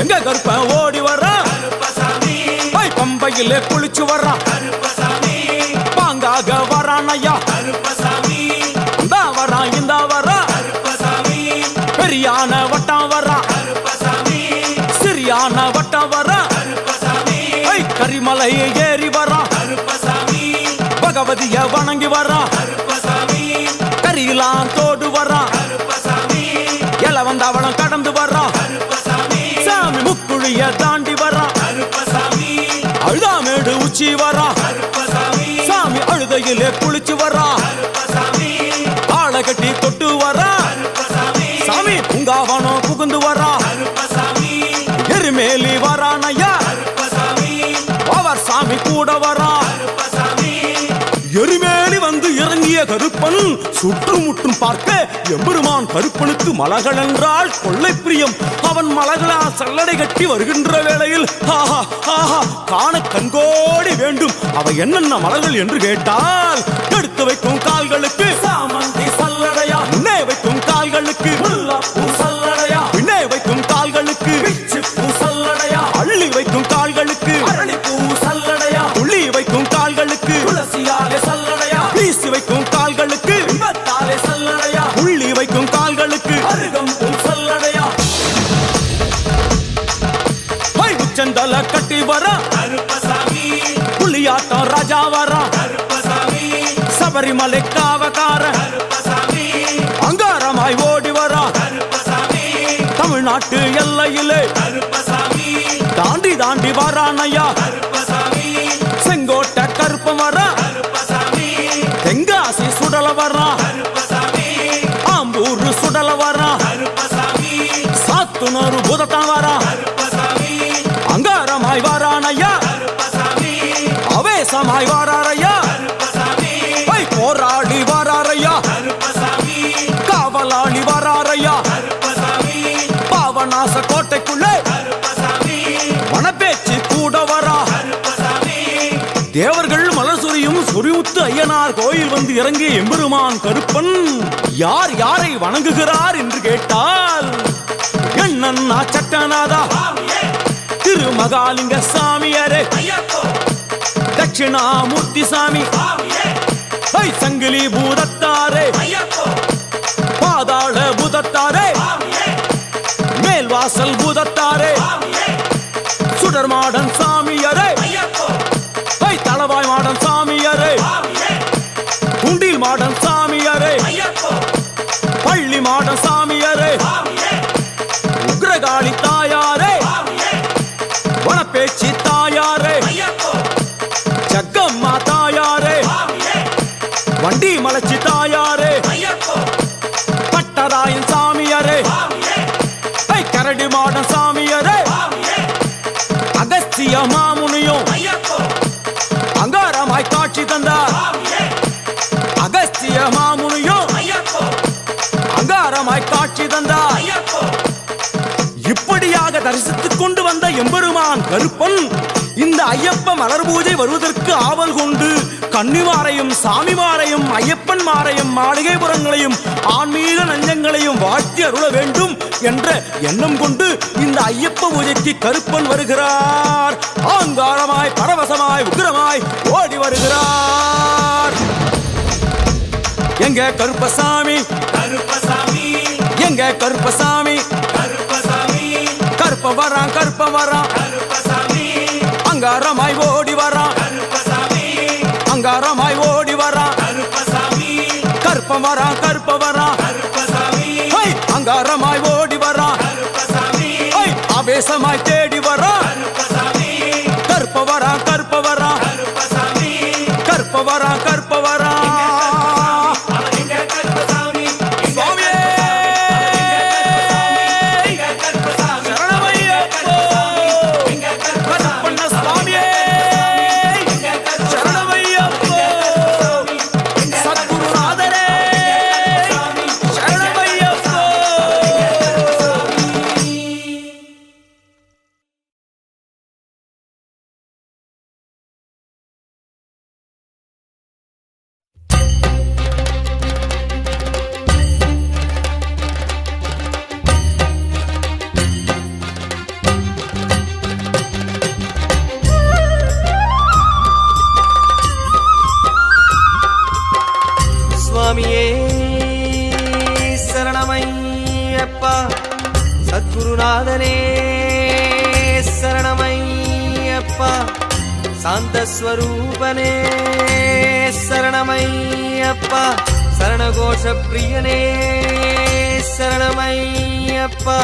எங்க கருப்பன் ஓடி வரான் கருப்பசாமி பம்பையிலே குளிச்சு வரான் கருப்பசாமி பாங்காக வரான் ஐயா கருப்பசாமி இந்தா வரான் இந்தா வரான் கருப்பசாமி பெரியான வட்டம் வரான் கருப்பசாமி சிறியான வட்டம் வரான் கருப்பசாமி கரிமலை ஏறி வரான் கருப்பசாமி பகவதிய வணங்கி வரான் கருப்பசாமி கரியெல்லாம் தோடு வரான் கருப்பசாமி எலவந்தவளம் கடந்து வரான் கருப்பசாமி சாமி முக்குழிய தாண்டி வரான் கருப்பசாமி அழுதாமேடு உச்சி வரான் கருப்பசாமி சாமி அழுதையிலே குளிச்சு வரான் கருப்பசாமி ஆளை கட்டி தொட்டு வரான் கருப்பசாமி சாமி பூங்காவனம் புகுந்து வரான் கருப்பசாமி எருமேலி வரான் ஐயா கருப்பசாமி அவர் சாமி கூட வரான் கருப்பசாமி எருமேலி வந்து இறங்கிய கருப்பன் சுற்றுமுற்றும் பார்க்க எம்பெருமான் கருப்பனுக்கு மலகள் என்றால் கொள்ளை பிரியம். அவன் மலகளால் சல்லடை கட்டி வருகின்ற வேளையில் ஆஹா ஆஹா காண கண்கோடி வேண்டும். அவை என்னென்ன மலர்கள் என்று கேட்டால் எடுத்து வைக்கும் கால்களுக்கு சாமந்தி சல்லடையா, முன்னே வைக்கும் கால்களுக்கு முல்லைப்பூ சல்லடையா, பின்னே வைக்கும் கால்களுக்கு பிச்சிப்பூ சல்லடையா, அள்ளி வைக்கும் கால்களுக்கு அரளிப்பூ சல்லடையா, துள்ளி வைக்கும் கால்களுக்கு துளசியாலே சல்லடையா, வீசி வைக்கும் கால்களுக்கு விபத்தாலே சல்லடையா, உள்ளி வைக்கும் கால்களுக்கு அருகம்பூ சல்லடையா. உச்சந்தல கட்டி வர கருப்பசாமி புலியாட்டம் ராஜா வர கருப்பசாமி சபரிமலை காவக்கார கருப்பசாமி அங்காரமாய் ஓடி வர கருப்பசாமி தமிழ்நாட்டு எல்லையிலே கருப்பசாமி தாண்டி தாண்டி வரானையா. கருப்பசாமி செங்கோட்டை கருப்பம் வர கருப்பசாமி தெங்காசி சுடல வர கருப்பசாமி ஆம்பூர் சுடல வர கருப்பசாமி சாத்துனூர் புதத்தான் வர கருப்பசாமி அங்காரமாய் வரானையா. கருப்பசாமி அவேசமாய் வராரையா, கருப்பசாமி போராடி வராரையா, கருப்பசாமி காவலாளி வராரையா. கருப்பசாமி பாவநாச கோட்டைக்குள்ளே கருப்பசாமி மணப்பேச்சு கூட வரா. கருப்பசாமி தேவர்கள் மலர் சொரியும் சொரிமுத்து ஐயனார் கோயில் வந்து இறங்கிய எம்பெருமான் கருப்பன் யார் யாரை வணங்குகிறார் என்று கேட்டால் எண்ணன்னா சட்டநாதா, சாமியே திருமகாலிங்க சாமியாரே, ஐயப்போ தட்சிணாமூர்த்தி சாமி, சாமியே சங்கிலி பூதத்தாரே, ஐயப்போ பாதாள பூதத்தாரே, சாமியே மேல்வாசல் பூதத்தாரே, சாமியே சுடர்மாடன் சாமியாரே, ஐயப்போ தளவாய் மாடன் சாமியாரே, சாமியே குண்டில் மாடன் சாமியாரே, ஐயப்போ பள்ளி மாடன் சாமியாரே, சாமியே உக்ரகாளி தாயாரே, சாமியே வனப்பேச்சி தாயாரே, ஐயப்போ ஜக்கம்மா தாயாரே, சாமியே வண்டி மலச்சி தாயாரே, ஐயப்போ பட்டராயன் சாமியாரே, சாமியே கரடி மாடன் சாமியாரே, சாமியே அகஸ்திய மாமுனியும் ஐயப்போ அங்காரமாய் காட்சி தந்தார். சாமியே அகஸ்திய மாமுனியும் ஐயப்போ அங்காரமாய் காட்சி தந்தார். ஐயப்போ இப்படியாக தரிசித்துக் கொண்டு வந்த எம்பெருமான் கருப்பன் இந்த ஐயப்ப மலர் பூஜை வருவதற்கு ஆவல் கொண்டு கன்னிமாரையும் சாமிமாரையும் ஐயப்பன் மாரையும் மாளிகைபுரங்களையும் ஆன்மீக நஞ்சங்களையும் வாழ்த்தி அருள வேண்டும் என்ற எண்ணம் கொண்டு இந்த ஐயப்ப பூஜைக்கு கருப்பன் வருகிறார். ஆங்காரமாய் பரவசமாய் உக்கிரமாய் ஓடி வருகிறார். எங்க கருப்பசாமி, கருப்பசாமி எங்க கருப்பசாமி, கருப்பசாமி கருப்ப வரான் கருப்ப வரான், கருப்பசாமி அங்காரமாய் ஓடி வரான், கருப்பசாமி அங்காரமாய் ஓடி வரான், கருப்பசாமி கருப்ப வரான் கருப்ப வரான், கருப்பசாமி அங்காரமாய் ஓடி வரான், கருப்பசாமி ஆவேசமாய் தேடி வரான், கருப்பசாமி கருப்ப வரான் கருப்ப வரான், கருப்பசாமி கருப்ப வரான் கருப்ப வரான். அவன் எங்க கருப்பசாமி சுவாமியே எங்க கருப்பசாமி சரணமையப்போ, எங்க கருப்பசாமி கருப்பண்ண சுவாமியே எங்க கருப்பசாமி சரணமையப்போ, சத்குருநாதரே சரணமையப்போ. சத்குருநாதனே சரணமையப்பா, சாந்தஸ்வரூபனே சரணமையப்பா, சரணகோஷ பிரியனே சரணமையப்பா,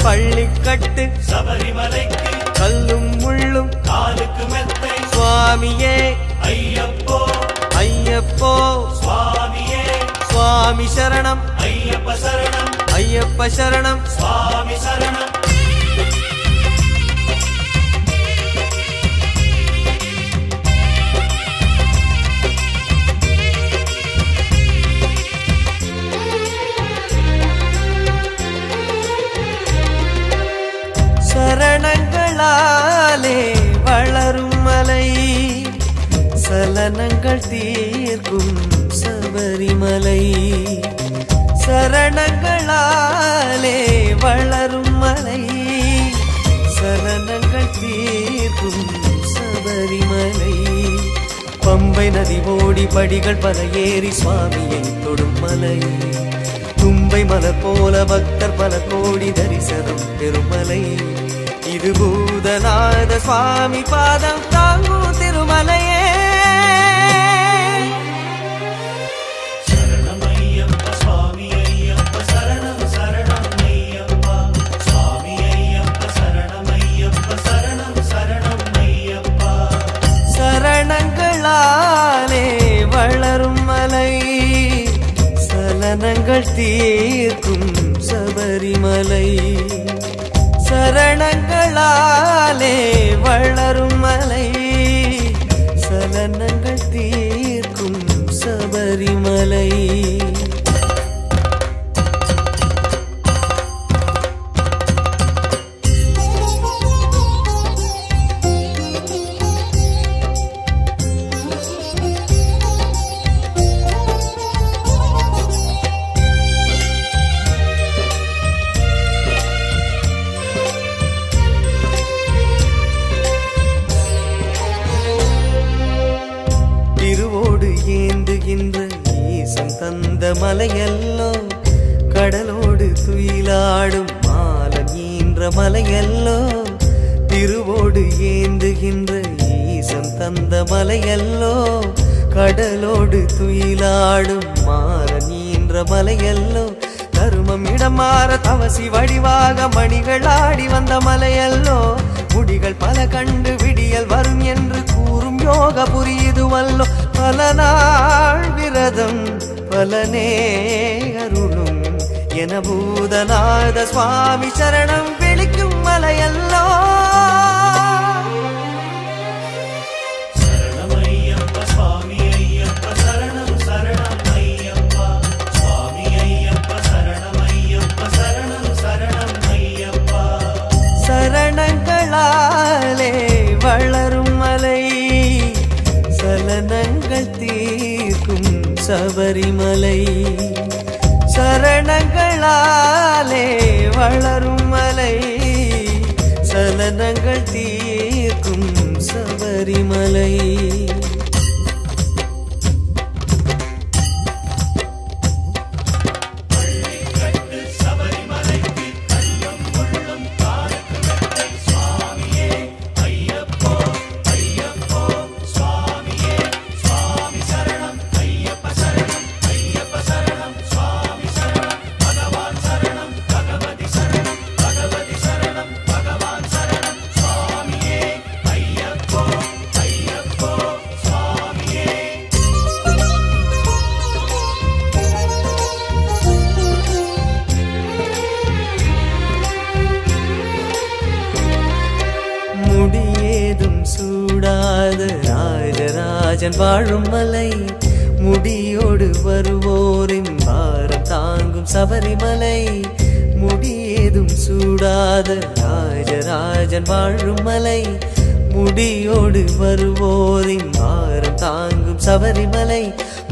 பள்ளிக்கட்டு சபரிமலைக்கு கல்லும் முள்ளும் காலுக்கு மெத்தை சுவாமியே ஐயப்போ ஐயப்போ சுவாமியே சுவாமி சரணம் ஐயப்ப சரணம் ஐயப்ப சரணம் சுவாமி சரணம். சரணங்களாலே வளரும் மலை, சலனங்கள் தீர்க்கும் சபரிமலை. சரணங்களாலே வளரும் மலை, சலனங்கள் தீர்க்கும் சபரிமலை. பம்பை நதி ஓடி படிகள் பல ஏறி சுவாமியை தொடும் மலை, தும்பை மலர் போல பக்தர் பல கோடி தரிசனம் பெருமலை. இது பூதநாத சுவாமி பாதம் தாங்கும் திருமலையே. சரணம் ஐயப்ப சுவாமி ஐயப்ப சரணம் சரணம் ஐயப்பா சுவாமி ஐயப்ப சரணம் ஐயப்ப சரணம் சரணம் ஐயப்பா. சரணங்களாலே வளரும் மலை, சலனங்கள் தீர்க்கும் சபரிமலை. சரணங்களாலே வளரும் மலை, சலனங்கள் தீர்க்கும் சபரிமலை. திருவோடு ஏந்துகின்ற ஈசன் தந்த மலையல்லோ, கடலோடு துயிலாடும் மாலன் ஈன்ற மலையல்லோ. திருவோடு ஏந்துகின்ற ஈசன் தந்த மலையல்லோ, கடலோடு துயிலாடும் மாலன் ஈன்ற மலையல்லோ. தருமம் இடம் மாற தவசி வடிவாக மணிகள் ஆடி வந்த மலையல்லோ. முடிகள் பல கண்டு விடியல் வரும் என்று கூறும் யோக புரியுதுவல்லோ. பல நாள் விரதம் பலனே அருளும் என பூதநாத சுவாமி சரணம் விழிக்கும் மலையல்லோ. சரணம் ஐயப்ப சுவாமி ஐயப்ப சரணம் சரணம் ஐயப்பா சுவாமி ஐயப்ப சரணம் ஐயப்ப சரணம் சரணம் ஐயப்பா. சரணங்களாலே வளரும் மலை, சலனங்கள் தீர்க்கும் சபரிமலை. சரணங்களாலே வளரும் மலை, சலனங்கள் தீர்க்கும் சபரிமலை. முடியேதும் சூடாத ராஜராஜன் வாழும் மலை, முடியோடு வருவோரின் பாரம் தாங்கும் சபரிமலை. முடியேதும் சூடாத ராஜராஜன் வாழும் மலை, முடியோடு வருவோரின் பாரம் தாங்கும் சபரிமலை.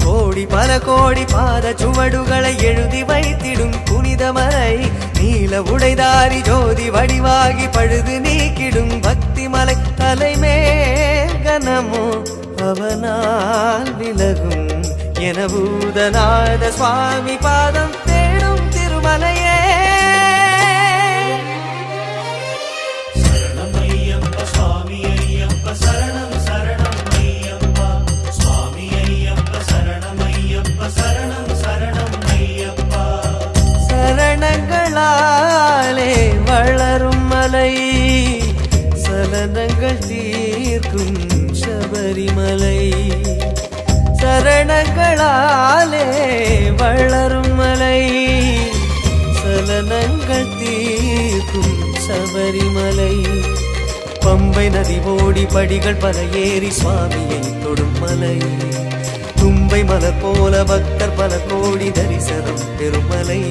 கோடி பல கோடி பாத சுவடுகளை எழுதி வைத்திடும் புனிதமலை. நீல உடைதாரி ஜோதி வடிவாகி பழுது நீக்கிடும் பக்தி மலை. தலைமேல் கனமோ அவனால் விலகும் என பூதநாத சுவாமி பாதம் தேடும் திருமலையே. மலை சலனங்கள் தீர்க்கும் சபரிமலை சரணங்களாலே வளரும் மலை சலனங்கள் தீர்க்கும் சபரிமலை பம்பை நதி ஓடி படிகள் பல ஏறி சுவாமியை தொடும் மலை தும்பை மலர் போல பக்தர் பல கோடி தரிசனம் பெருமலை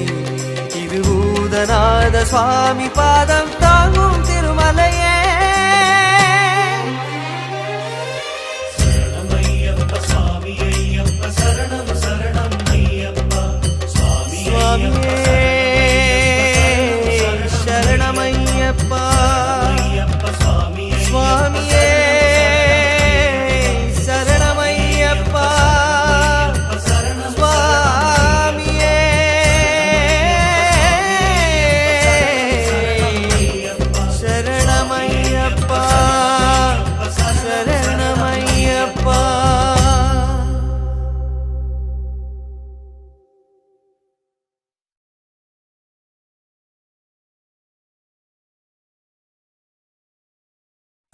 இது பூதநாத சுவாமி பாதம் தாங்கும் திருமலையே சுவாமியே சரணமையப்பா சுவாமியே சரணமையப்பா சுவாமியே சரணமையப்பா சரணமையப்பா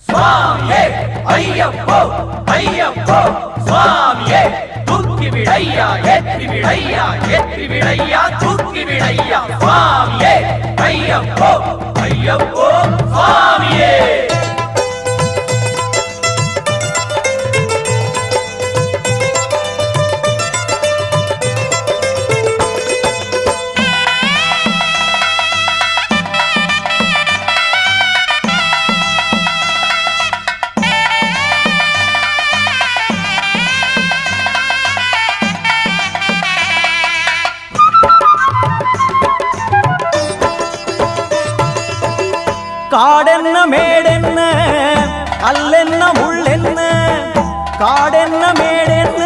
சுவாமியே ஐயப்போ ஐயப்போ சுவாமியே தூக்கி விடையா ஏற்றி விடையா ஏற்றி விடையா தூக்கி விடையா சுவாமியே ஐயப்போ ஐயப்போ சுவாமியே காடென்ன மேடென்ன கல்லென்ன முள்ளென்ன காடென்ன மேடென்ன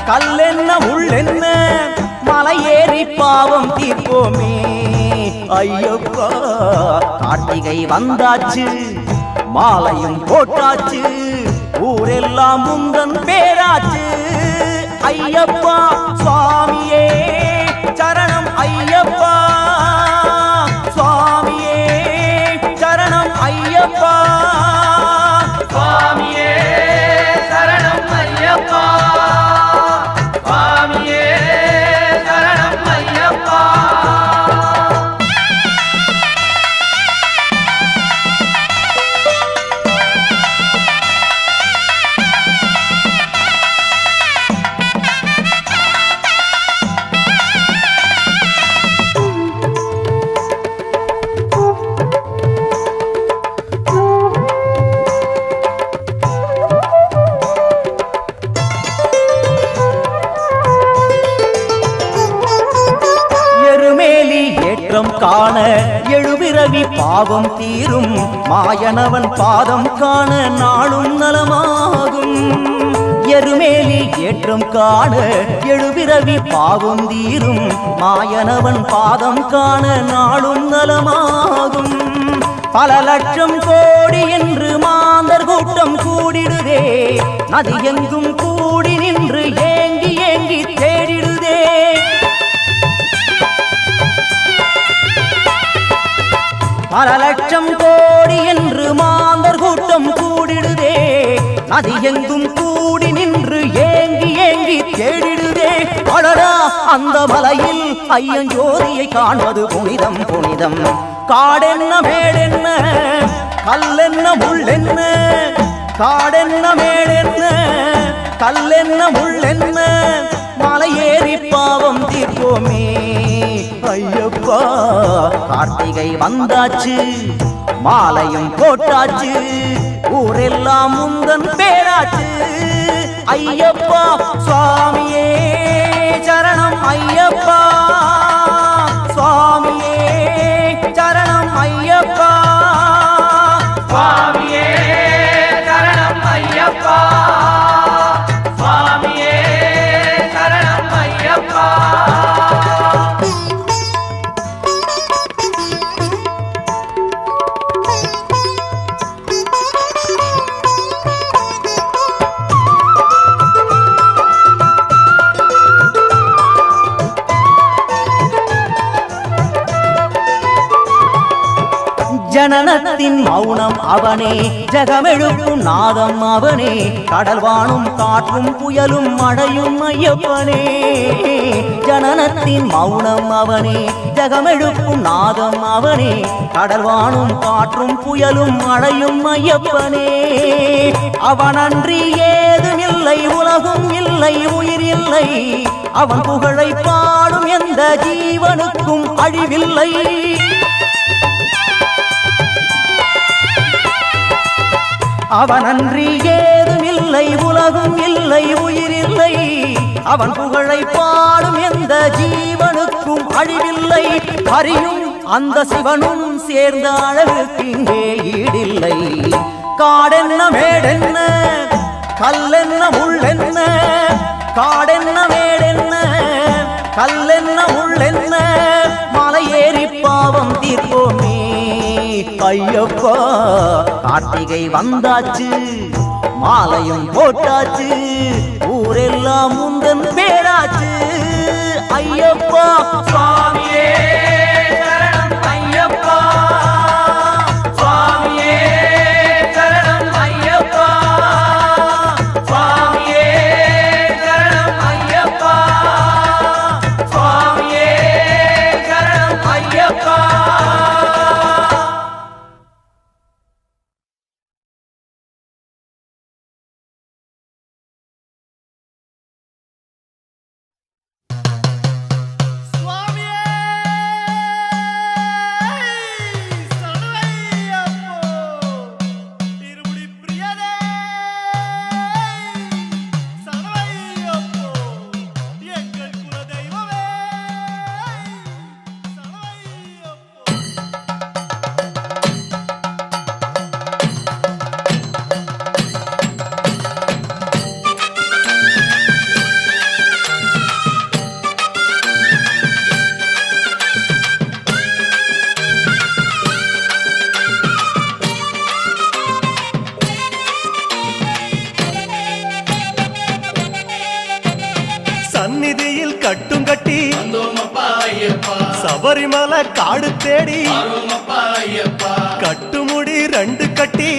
கல்லென்ன முள்ளென்ன மலை ஏறி பாவம் தீர்ப்போமே ஐயப்பா கார்த்திகை வந்தாச்சு மாலையும் போட்டாச்சு ஊரெல்லாம் முந்தன் பேராச்சு ஐயப்பா சுவாமியே சரணம் ஐயப்பா சுவாமியே சரணம் ஐயப்பா சுவாமியே சரணம் ஐயப்பா சுவாமியே சரணம் ஐயப்பா காண எழுபிறவி பாவம் தீரும் மாயனவன் பாதம் காண நாளும் நலமாகும் எருமேலி ஏற்றம் காண எழுபிறவி பாவம் தீரும் மாயனவன் பாதம் காண நாளும் நலமாகும் பல லட்சம் கோடி என்று மாந்தர் கூட்டம் கூடிடுதே நதி எங்கும் கூடி நின்று ஏங்கி ஏங்கி தேடிடுதே பல லட்சம் கோடி என்று மாந்தர் கூட்டம் கூடிடுதே நதி எங்கும் கூடி நின்று ஏங்கி ஏங்கி தேடிடுதே அடடா அந்த மலையில் ஐயஞ்சோதியை காண்பது புனிதம் புனிதம் காடென்ன மேடென்ன கல்லென்ன முள்ளென்ன காடென்ன மேடென்ன கல்லென்ன முள்ளென்ன மலை ஏறி பாவம் தீர்ப்போமே ஐயப்பா கார்த்திகை வந்தாச்சு மாலையும் போட்டாச்சு ஊரெல்லாம் முந்தன் பேராச்சு ஐயப்பா சுவாமியே சரணம் ஐயப்பா சுவாமியே சரணம் ஐயப்பா சுவாமியே சரணம் ஐயப்பா சுவாமியே சரணம் ஐயப்பா ஜனனத்தின் மௌனம் அவனே, ஜகமெழுப்பும் நாதம் அவனே, கடல் வானும் காற்றும் புயலும் மழையும் ஐயப்பனே. ஜனனத்தின் மௌனம் அவனே, ஜகமெழுப்பும் நாதம் அவனே, கடல் வானும் காற்றும் புயலும் மழையும் ஐயப்பனே. அவனன்றி ஏதுமில்லை, உலகும் இல்லை, உயிர் இல்லை, அவன் புகழை பாடும் எந்த ஜீவனுக்கும் அழிவில்லை. அவனன்றி ஏதுமில்லை, உலகும் இல்லை, உயிர் இல்லை, அவன் புகழை பாடும் எந்த ஜீவனுக்கும் அழிவில்லை. அறியும் அந்த சிவனும் சேர்ந்த அழகுக்கு இங்கே ஈடில்லை. காடென்ன மேடென்ன, கல்லென்ன முள்ளென்ன, காடென்ன மேடென்ன, கல்லென்ன முள்ளென்ன, மலை ஏறி பாவம் தீர்ப்போமே ஐயப்பா. கார்த்திகை வந்தாச்சு, மாலையும் போட்டாச்சு, ஊரெல்லாம் முந்தன் பேராச்சு ஐயப்பா. சுவாமியே சரணம் ஐயப்பா, சுவாமியே சரணம் ஐயப்பா, சுவாமியே சரணம் ஐயப்பா, சுவாமியே சரணம் ஐயப்பா. சந்நிதியில் கட்டும் கட்டி சபரிமலை காடு தேடி கட்டுமுடி 2 கட்டி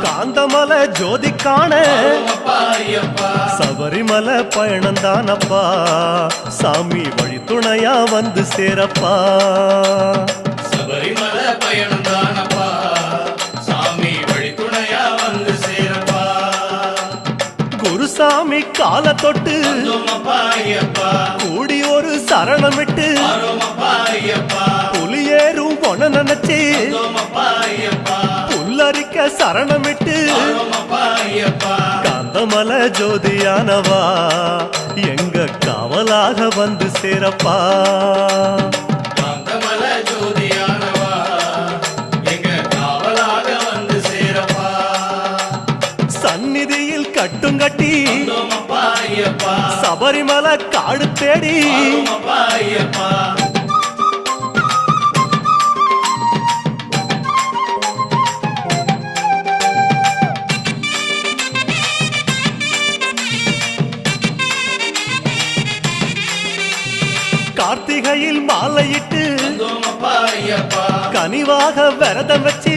காந்தமலை ஜோதி காண சபரிமலை பயணந்தானப்பா. சாமி வழி துணையா வந்து சேரப்பா. சபரிமலை பயணந்தானப்பா, சாமி வழி துணையா வந்து சேரப்பா. குருசாமி கால தொட்டு கூடி ஒரு சரணமிட்டு புலியேறும் பொன நினைச்சு புல்லரிக்க சரணமிட்டு காந்தமலை ஜோதியானவா எங்க காவலாக வந்து சேரப்பா. காந்தமலை ஜோதியானவா எங்க காவலாக வந்து சேரப்பா. சந்நிதியில் கட்டும் கட்டி சபரிமலை காடு தேடி கார்த்திகையில் மாலையிட்டு கனிவாக விரதம் வச்சு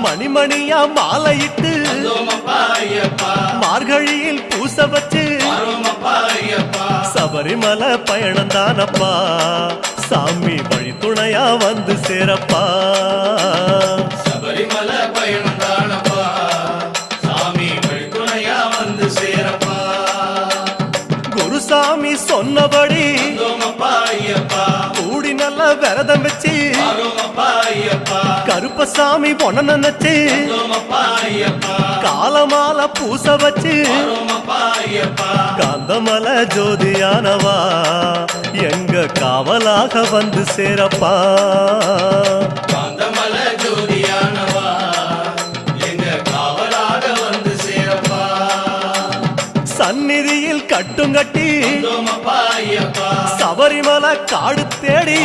மணிமணியா மாலையிட்டு மார்கழியில் பூச வச்சு சபரிமலை பயணந்தானப்பா. சாமி வழி துணையா வந்து சேரப்பா. சபரிமலை பயணந்தானப்பா, சாமி வழி துணையா வந்து சேரப்பா. குருசாமி சொன்னபடி கூடி நல்ல விரதம் வச்சு கருப்பசாமி பொண்ண நினைச்சு காலமால பூச வச்சு காந்தமலை ஜோதியானவா எங்க காவலாக வந்து சேரப்பா. காந்தமலை ஜோதியானவா எங்க காவலாக வந்து சேரப்பா. சந்நிதியில் கட்டும் கட்டி சபரிமலை காடு தேடி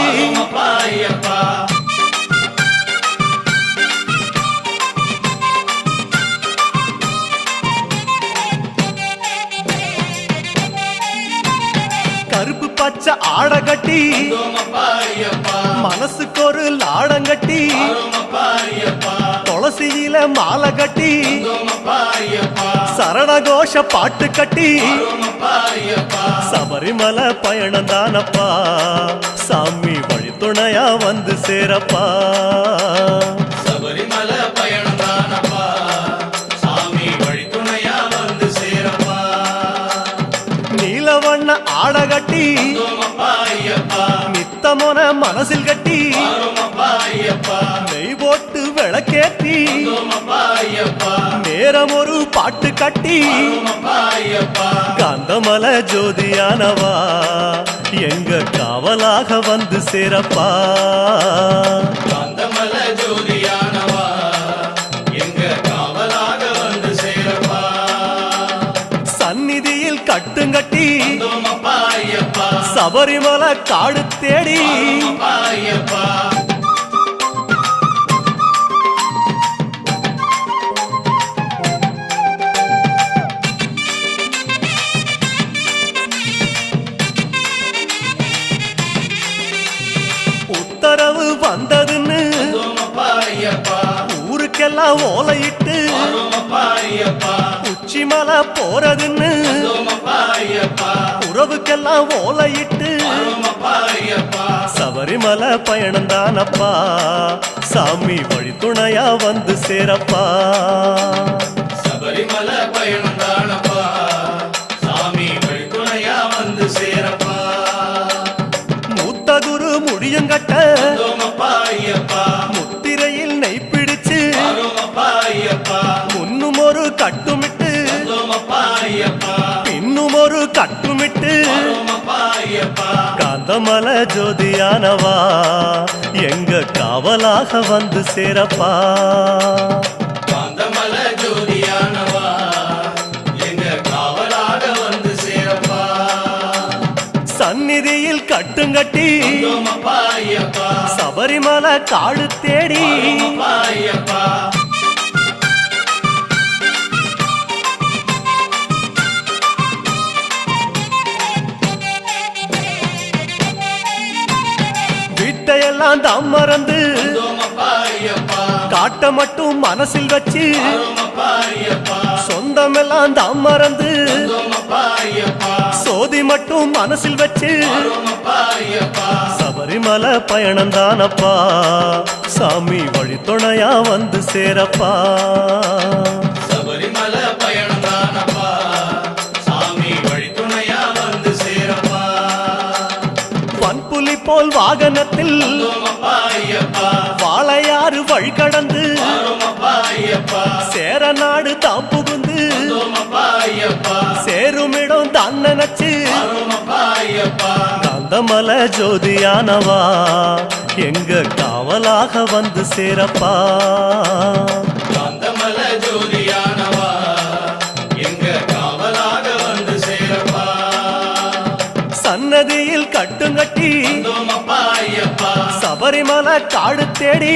கருப்பு பச்சை ஆட கட்டி மனசுக்கு ஒரு லாடங்கட்டி துளசியில மாலை கட்டி சரணகோஷ பாட்டு கட்டி சபரிமலை பயணம் தானப்பா சாமி வழித்துணையா வந்து சேரப்பா சபரிமலை பயணம் தானப்பா சாமி வழித்துணையா வந்து சேரப்பா நீலவண்ண ஆட கட்டி நித்தமோன மனசில் கட்டி நெய் போட்டு விளக்கேற்றி நேரம் ஒரு பாட்டு கட்டி காந்தமல ஜோதியானவா எங்க காவலாக வந்து சேரப்பா காந்தமல ஜோதியானவா எங்க காவலாக வந்து சேரப்பா சந்நிதியில் கட்டுங்கட்டி சபரிமலை காடு தேடி உத்தரவு வந்ததுன்னு ஊருக்கெல்லாம் ஓலையிட்டு உச்சிமலை போறதுன்னு உறவுக்கெல்லாம் ஓலையிட்டு சபரிமலை பயணம் தானப்பா சாமி வழித்துணையா வந்து சேரப்பா சபரிமலை பயணம் தானப்பா சாமி வழித்துணையா வந்து சேரப்பா மூத்த குரு முடியுங்கட்ட முத்திரையில் நெய் பிடிச்சு முன்னும் ஒரு கட்டுமிட்டு பின்னும் ஒரு கட்டுமிட்டு காந்தமல ஜோதியானவா எங்க காவலாக வந்து சேரப்பா காந்தமல ஜோதியானவா எங்க காவலாக வந்து சேரப்பா சந்நிதியில் கட்டுங்கட்டி சபரிமலை காடு தேடி வீட்டையெல்லாம் தாம் மறந்து காட்ட மட்டும் மனசில் வச்சு சொந்தமெல்லாம் தாம் மறந்து சோதி மட்டும் மனசில் வச்சு சபரிமலை பயணம் தானப்பா சாமி வழித்துணையா வந்து சேரப்பா சபரிமலை பயணம் தானப்பா சாமி வழித்துணையா வந்து சேரப்பா வன்புலி போல் வாகனத்தில் வாழையாறு வழி கடந்து சேர நாடு தாம் புகுந்து சேருமிடம் தான் நினைச்சு காந்தமல ஜோதியானவா எங்க காவலாக வந்து சேரப்பா காந்தமல ஜோதியானவா எங்க காவலாக வந்து சேரப்பா சன்னதியில் கட்டுங்கட்டி சபரிமலை காடு தேடி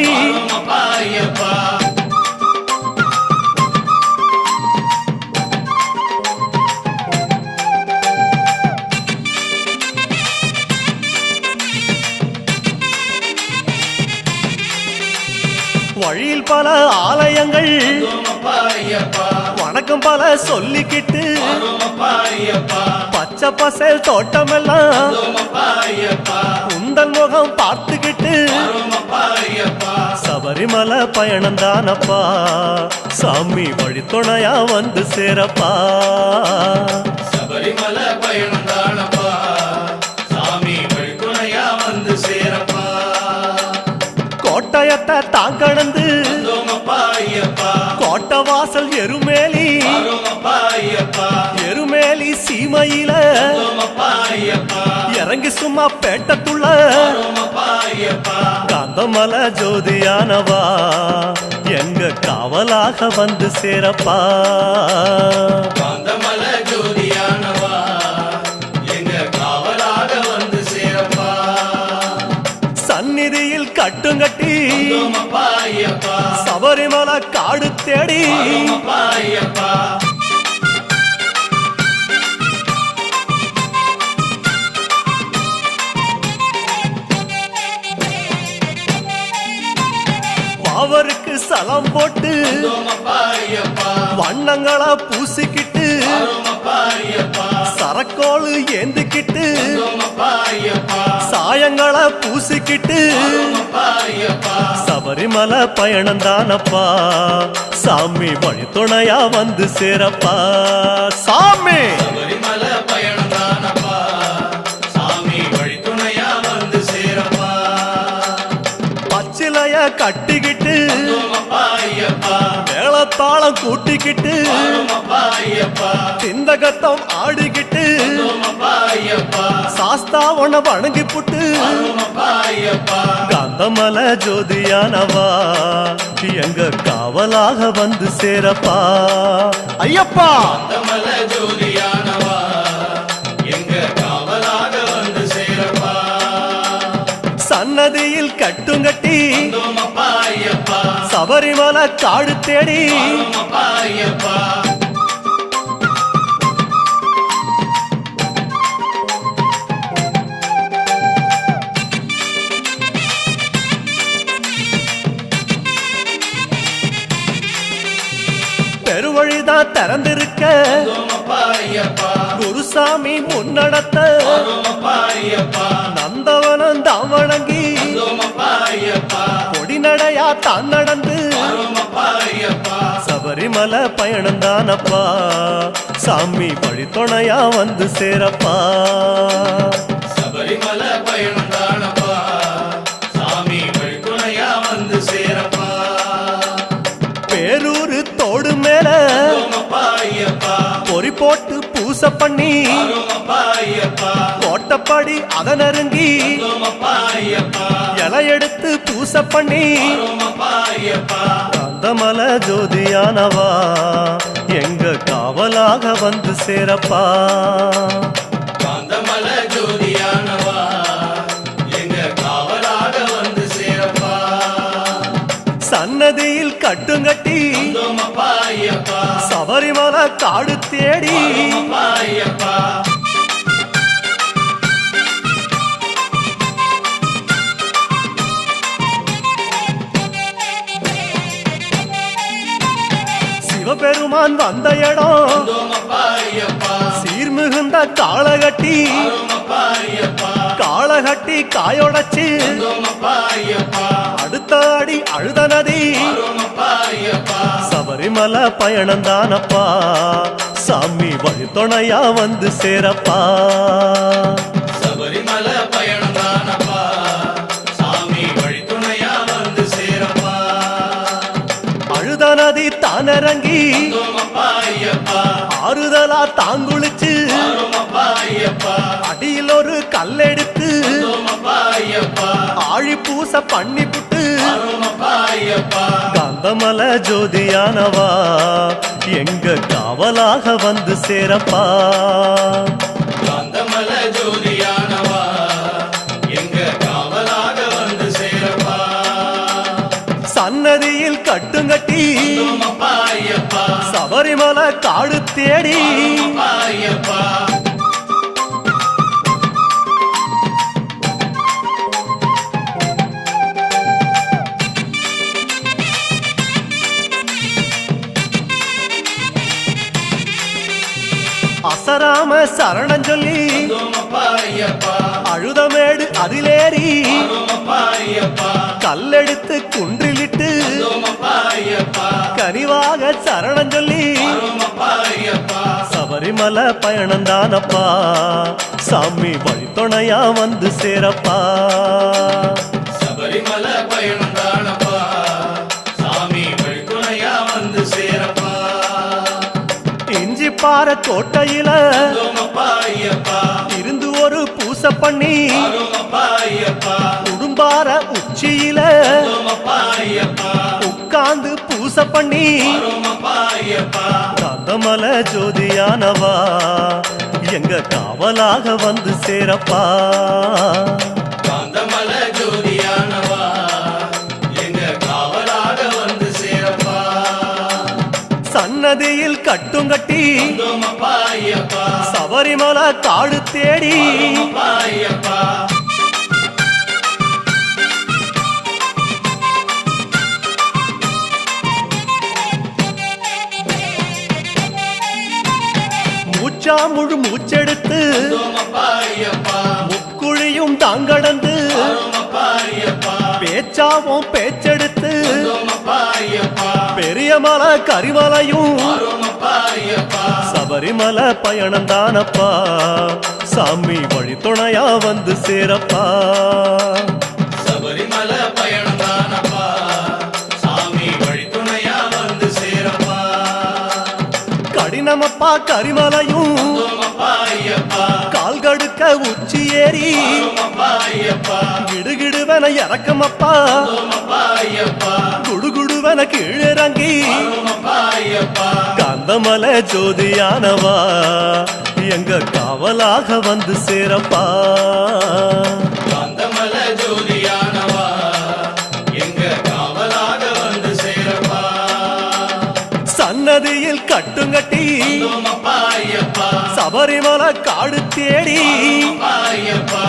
வழியில் பல ஆலயங்கள் வணக்கம் பல சொல்லிக்கிட்டு பச்சை பசேல் தோட்டமெல்லாம் உந்தன் முகம் பார்த்துக்கிட்டு சபரிமலை பயணம் தானப்பா சாமி வழித்துணையா வந்து சேரப்பா சபரிமலை பயணம் தானப்பா சாமி வழித்துணையா வந்து சேரப்பா கோட்டயத்தை தான் கடந்து கோட்டை வாசல் எருமேலி எருமேலி சீமையில இறங்கி சும்மா பேட்டத்துள்ள காந்தமல ஜோதியானவா எங்க காவலாக வந்து சேரப்பா காந்தமல ஜோதியானவா எங்க காவலாக வந்து சேரப்பா சந்நிதியில் கட்டுங்கட்டி சபரிமலை காடு தேடி சலம் போட்டு வந்தோமப்பா ஐயப்பா வண்ணங்களா பூசிக்கிட்டு வரோமப்பா ஐயப்பா சரக்கோளு ஏந்திக்கிட்டு வந்தோமப்பா ஐயப்பா சாயங்களா பூசிக்கிட்டு வரோமப்பா ஐயப்பா சபரிமலை பயணம் தானப்பா சாமி வழி துணையா வந்து சேரப்பா சாமி சபரிமலை பயணம் தானப்பா சாமி வழித்துணையா வந்து சேரப்பா பச்சிலைய கட்டிக்கிட்டு வந்தோமப்பா ஐயப்பா மேளத்தாளம் கூட்டிக்கிட்டு வரோமப்பா ஐயப்பா சிந்தகத்தம் ஆடிக்கிட்டு வந்தோமப்பா ஐயப்பா சாஸ்தா உன வணங்கி புட்டு வரோமப்பா ஐயப்பா காந்தமல ஜோதியானவா எங்க காவலாக வந்து சேரப்பா ஐயப்பா கமல ஜோதியானவா எங்க காவலாக வந்து சேரப்பா சன்னதியில் கட்டுங்கட்டி வந்தோமப்பா ஐயப்பா சபரிமலை காடு தேடி வரோமப்பா ஐயப்பா பெருவழிதான் திறந்திருக்க வந்தோமப்பா ஐயப்பா குருசாமி முன்னடத்த வரோமப்பா ஐயப்பா நந்தவனம் தான் வணங்கி வந்தோமப்பா ஐயப்பா கொடிநடையா தான் நடந்து வரோமப்பா ஐயப்பா சபரிமலை பயணம் தானப்பா சாமி வழி துணையா வந்து சேரப்பா சபரிமலை பயணம் தானப்பா சாமி வழித்துணையா வந்து சேரப்பா பேரூரு தோடு மேல வந்தோமப்பா ஐயப்பா பொறி போட்டு பூச பண்ணி வரோமப்பா ஐயப்பா கோட்டப்படி அத நெருங்கி வந்தோமப்பா ஐயப்பா இலை எடுத்து பூச பண்ணி வரோமப்பா ஐயப்பா காந்தமல ஜோதியானவா எங்க காவலாக வந்து சேரப்பா காந்தமல ஜோதியானவா எங்க காவலாக வந்து சேரப்பா சன்னதியில் கட்டுங்கட்டி வந்தோமப்பா ஐயப்பா சபரிமலை காடு தேடி வரோமப்பா ஐயப்பா சிவபெருமான் வந்த இடம் வந்தோமப்பா ஐயப்பா சீர்மிகுந்த காளகட்டி வரோமப்பா ஐயப்பா காளகட்டி காயோடச்சு வந்தோமப்பா ஐயப்பா அடுத்த அடி அழுத நதி வரோமப்பா ஐயப்பா சபரிமலை பயணம் தானப்பா சாமி வழி துணையா வந்து சேரப்பா சபரிமலை பயணம் தானப்பா சாமி வழித்துணையா வந்து சேரப்பா அழுத நதி தானிறங்கி வந்தோமப்பா ஐயப்பா ஆறுதலா தாங்குளிச்சு வரோமப்பா ஐயப்பா அடியில் ஒரு கல்லெடுத்து வந்தோமப்பா ஐயப்பா ஆழி பூச பண்ணி புட்டு வரோமப்பா ஐயப்பா காந்தமல ஜோதியானவா எங்க காவலாக வந்து சேரப்பா காந்தமல ஜோதியானவா எங்க காவலாக வந்து சேரப்பா சன்னதியில் கட்டுங்கட்டி வந்தோமப்பா ஐயப்பா சபரிமலை காடு தேடி வரோமப்பா ஐயப்பா அசராம சரணம் சொல்லி வந்தோமப்பா ஐயப்பா அழுதமேடு அதிலேறி வரோமப்பா ஐயப்பா கல்லெடுத்து குன்றிலிட்டு வந்தோமப்பா ஐயப்பா கனிவாக சரணம் சொல்லி வரோமப்பா ஐயப்பா சபரிமலை பயணம் தானப்பா சாமி வழி துணையா வந்து சேரப்பா சபரிமலை பயணம் தானப்பா சாமி வழித்துணையா வந்து சேரப்பா இஞ்சி பாறை கோட்டையில வந்தோமப்பா ஐயப்பா இருந்து ஒரு பூசை பண்ணி வரோமப்பா ஐயப்பா குடும்பார உச்சியில வந்தோமப்பா ஐயப்பா உட்கார்ந்து பூசை பண்ணி வரோமப்பா ஐயப்பா காந்தமல ஜோதியானவா எங்க காவலாக வந்து சேரப்பா காந்தமல ஜோதியானவா எங்க காவலாக வந்து சேரப்பா சன்னதியில் கட்டுங்கட்டி வந்தோமப்பா ஐயப்பா சபரிமலை காடு தேடி வரோமப்பா ஐயப்பா. முழு மூச்செடுத்து அப்பா ஐயப்பா முக்குழியும் தாங்கடந்து அப்பா ஐயப்பா பேச்சாவும் பேச்செடுத்து அப்பா ஐயப்பா பெரிய மலை கரிமலையும் அப்பா ஐயப்பா சபரிமலை பயணம் தானப்பா சாமி வழி துணையா வந்து சேரப்பா சபரிமலை பயணம் தானப்பா சாமி வழித்துணையா வந்து சேரப்பா கடினமப்பா கரிமலையும் அப்பா ஐயப்பா கால் கடுக்க உச்சி ஏறி அப்பா ஐயப்பா கிடுகிடுவன இறக்கமப்பா அப்பா ஐயப்பா குடுகுடுவன கீழிறங்கி அப்பா ஐயப்பா காந்தமலை ஜோதியானவா எங்க காவலாக வந்து சேரப்பா காந்தமல ஜோதியானவா எங்க காவலாக வந்து சேரப்பா சன்னதியில் கட்டுங்கட்டி அப்பா ஐயப்பா சபரிமலை காடு தேடி அப்பா ஐயப்பா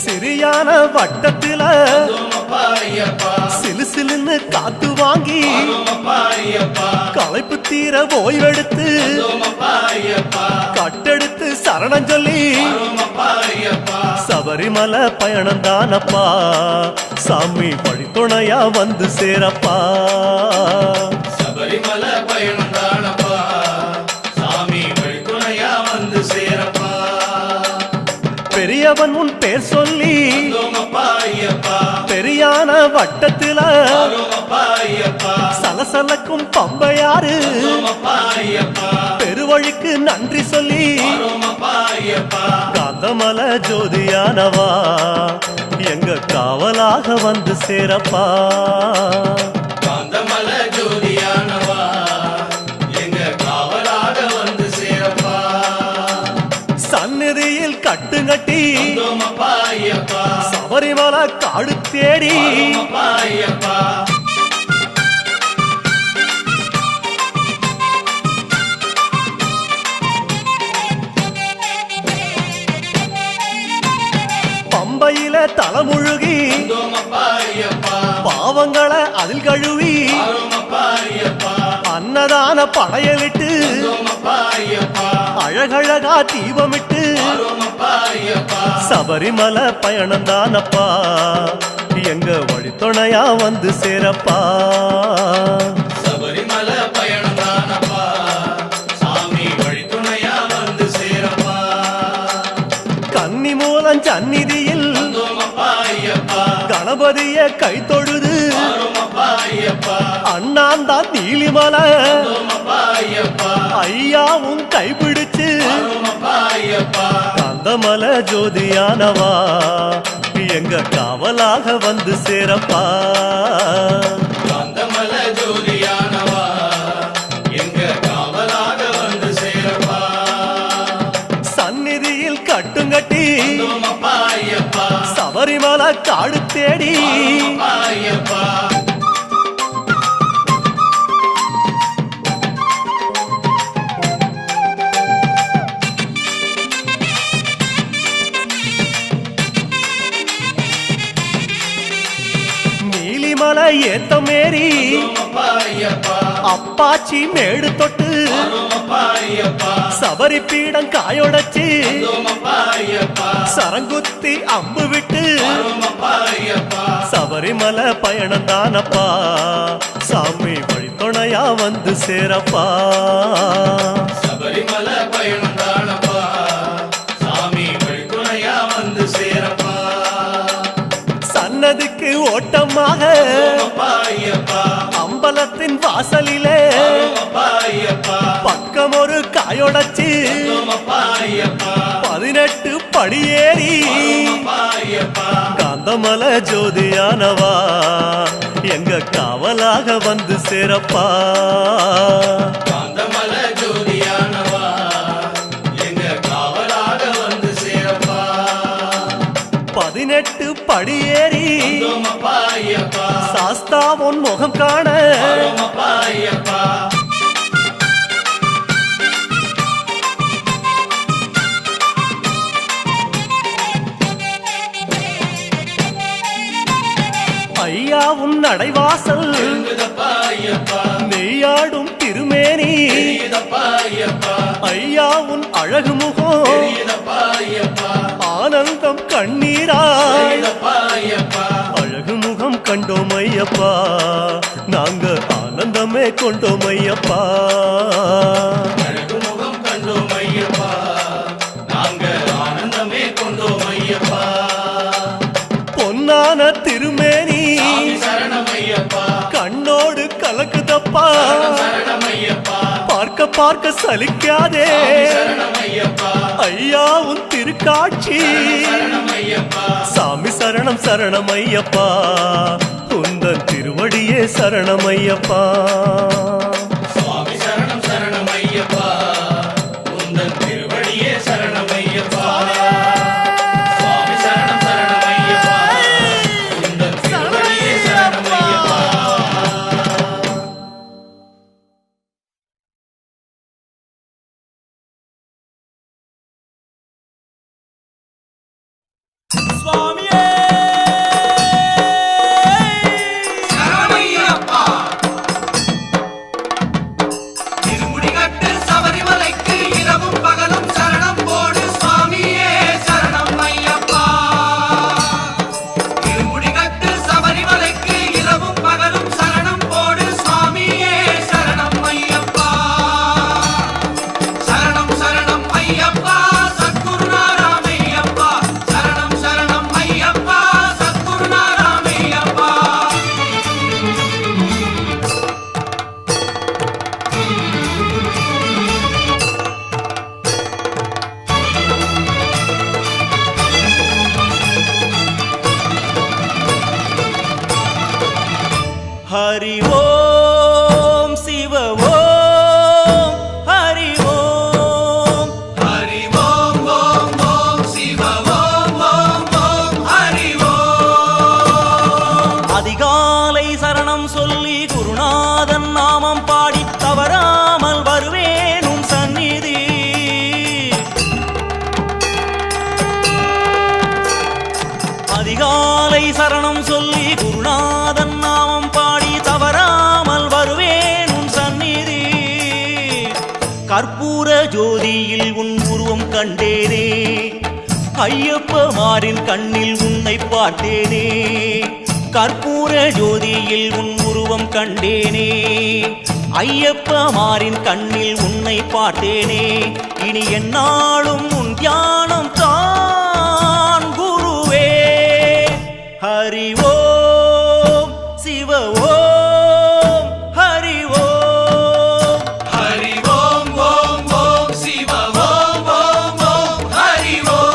சிறியான வட்டத்தில அப்பா ஐயப்பா சிலு சிலுன்னு காத்து வாங்கி அப்பா ஐயப்பா களைப்பு தீர ஓய்வெடுத்து அப்பா ஐயப்பா கட்டெடுத்து சரணம் சொல்லி அப்பா ஐயப்பா சபரிமலை பயணம் தானப்பா சாமி வழித்துணையா வந்து சேரப்பா சபரிமலை பயணம் தானப்பா சாமி வழித்துணையா வந்து சேரப்பா பெரியவன் உன் பேர் சொல்லி அப்பா ஐயப்பா பெரியான வட்டத்தில அப்பா ஐயப்பா சலசலக்கும் பம்பையாறு அப்பா ஐயப்பா பெருவழிக்கு நன்றி சொல்லி அப்பா ஐயப்பா காந்தமலை ஜோதியானவா எங்க காவலாக வந்து சேரப்பா காந்தமல ஜோதியானவா எங்க காவலாக வந்து சேரப்பா சந்நிதியில் கட்டுங்கட்டி அப்பா ஐயப்பா சபரிமலை காடு தேடி அப்பா ஐயப்பா பம்பையில தலைமுழுகி அப்பா ஐயப்பா பாவங்களை அதில் கழுவி அப்பா ஐயப்பா அன்னதான படையலிட்டு அப்பா ஐயப்பா அழகழகா தீபமிட்டு அப்பா ஐயப்பா சபரிமலை பயணம் தானப்பா எங்க வழித்துணையா வந்து சேரப்பா சபரிமலை பயணம் தானப்பா சாமி வழித்துணையா வந்து சேரப்பா கன்னி மூலம் சந்நிதியில் அப்பா ஐயப்பா கணபதிய கை தொழுது அப்பா ஐயப்பா அண்ணாந்தான் நீலிமலை அப்பா ஐயப்பா ஐயாவும் கைப்பிடிச்சு அப்பா ஐயப்பா காந்தமலை ஜோதியானவா எங்க காவலாக வந்து சேரப்பா காந்தமல ஜோதியானவா எங்க காவலாக வந்து சேரப்பா சந்நிதியில் கட்டுங்கட்டி அப்பா ஐயப்பா சபரிமலை காடு தேடி அப்பா ஐயப்பா நீலிமலை ஏத்தமேரி அப்பா ஐயப்பா அப்பாச்சி மேடு தொட்டு அப்பா ஐயப்பா சபரி பீடம் காயொடச்சு அப்பா ஐயப்பா சரங்குத்தி அம்பு விட்டு அப்பா ஐயப்பா சபரிமலை பயணம் தானப்பா சாமி வழித்துணையா வந்து சேரப்பா சபரிமலை பயணம் தானப்பா சாமி வழித்துணையா வந்து சேரப்பா சன்னதிக்கு ஓட்டமாக அப்பா ஐயப்பா அம்பலத்தின் வாசலிலே அப்பா ஐயப்பா பக்கம் ஒரு காயொடச்சு அப்பா ஐயப்பா 18 படியேறி அப்பா ஐயப்பா காந்தமலை ஜோதியானவா எங்க காவலாக வந்து சேரப்பா காந்தமல ஜோதியானவா எங்க காவலாக வந்து சேரப்பா 18 படியேறி அப்பா ஐயப்பா சாஸ்தா உன் முகம் காண அப்பா ஐயப்பா உன் நடைவாசல் நெய்யாடும் திருமேனி ஐயா உன் அழகு முகம் ஆனந்தம் கண்ணீராய் அழகு முகம் கண்டோம் ஐயப்பா நாங்க ஆனந்தமே கொண்டோம் ஐயப்பா பொன்னான திருமேனி கண்ணோடு கலக்குதப்பா பார்க்க பார்க்க சலிக்காதே ஐயா உன் திருக்காட்சி சாமி சரணம் சரணம் ஐயப்பா உந்தன் திருவடியே சரணம் ஐயப்பா சுவாமியே சரணமையப்பா திருமுடிகட்டு சபரிமலைக்கு இரவும் பகலும் சரணம் போடு சுவாமியே சரணம் ஐயப்பா திருமுடிகட்டு சபரிமலைக்கு இரவும் பகலும் சரணம் போடு சுவாமியே சரணம் ஐயப்பா சரணம் சரணம் ஐயப்பா சத்குருநாராமையப்பா சரணம் சரணம் ஐயப்பா சத்குருநாராமையப்பா ஹரி ஓம் சிவ ஓம் ஹரி ஓம் ஹரி ஓம் ஓம் ஓம் சிவ ஓம் ஓம் ஓம் ஹரி ஓம் அதிகாலை சரணம் சொல்லி குருநாதன் நாமம் பாடி தவறாமல் வருவேன் உன் சந்நிதி அதிகாலை சரணம் சொல்லி குருநாதன் நாமம் பாடி தவறாமல் வருவேன் உன் சந்நிதி கற்பூர ஜோதியில் உன் உருவம் கண்டேனே ஐயப்பமாரின் கண்ணில் உன்னை பார்த்தேனே கற்பூர ஜோதியில் உன் உருவம் கண்டேனே ஐயப்பமாரின் கண்ணில் உன்னை பார்த்தேனே இனி எந்நாளும் உன் தியானம் தான் குருவே ஹரி ஓம் சிவ ஓம் ஹரி ஓம் ஹரி ஓம் ஓம் ஓம் சிவ ஓம் ஓம் ஓம் ஹரி ஓம்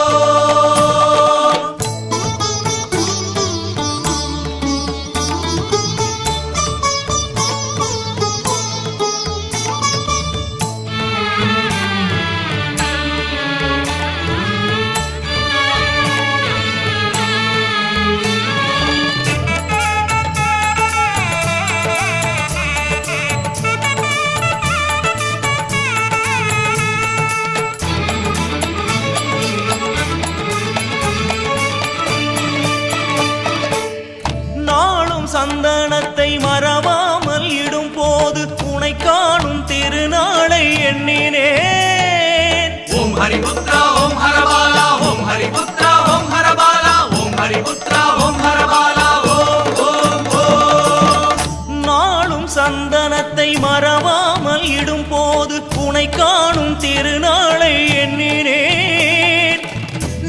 நாளும் சந்தனத்தை மறவாமல் இடும் போது உனை காணும் திருநாளை எண்ணினேன் ஓம் ஹரிபுத்ரா ஓம் ஹரபாலா ஓம் ஹரிபுத்ரா ஓம் ஹரபாலா ஓம் ஹரிபுத்ரா ஓம் ஹரபாலா ஓம் ஓம் ஓம் நாளும் சந்தனத்தை மறவாமல் இடும் போது உனை காணும் திருநாளை எண்ணினேன்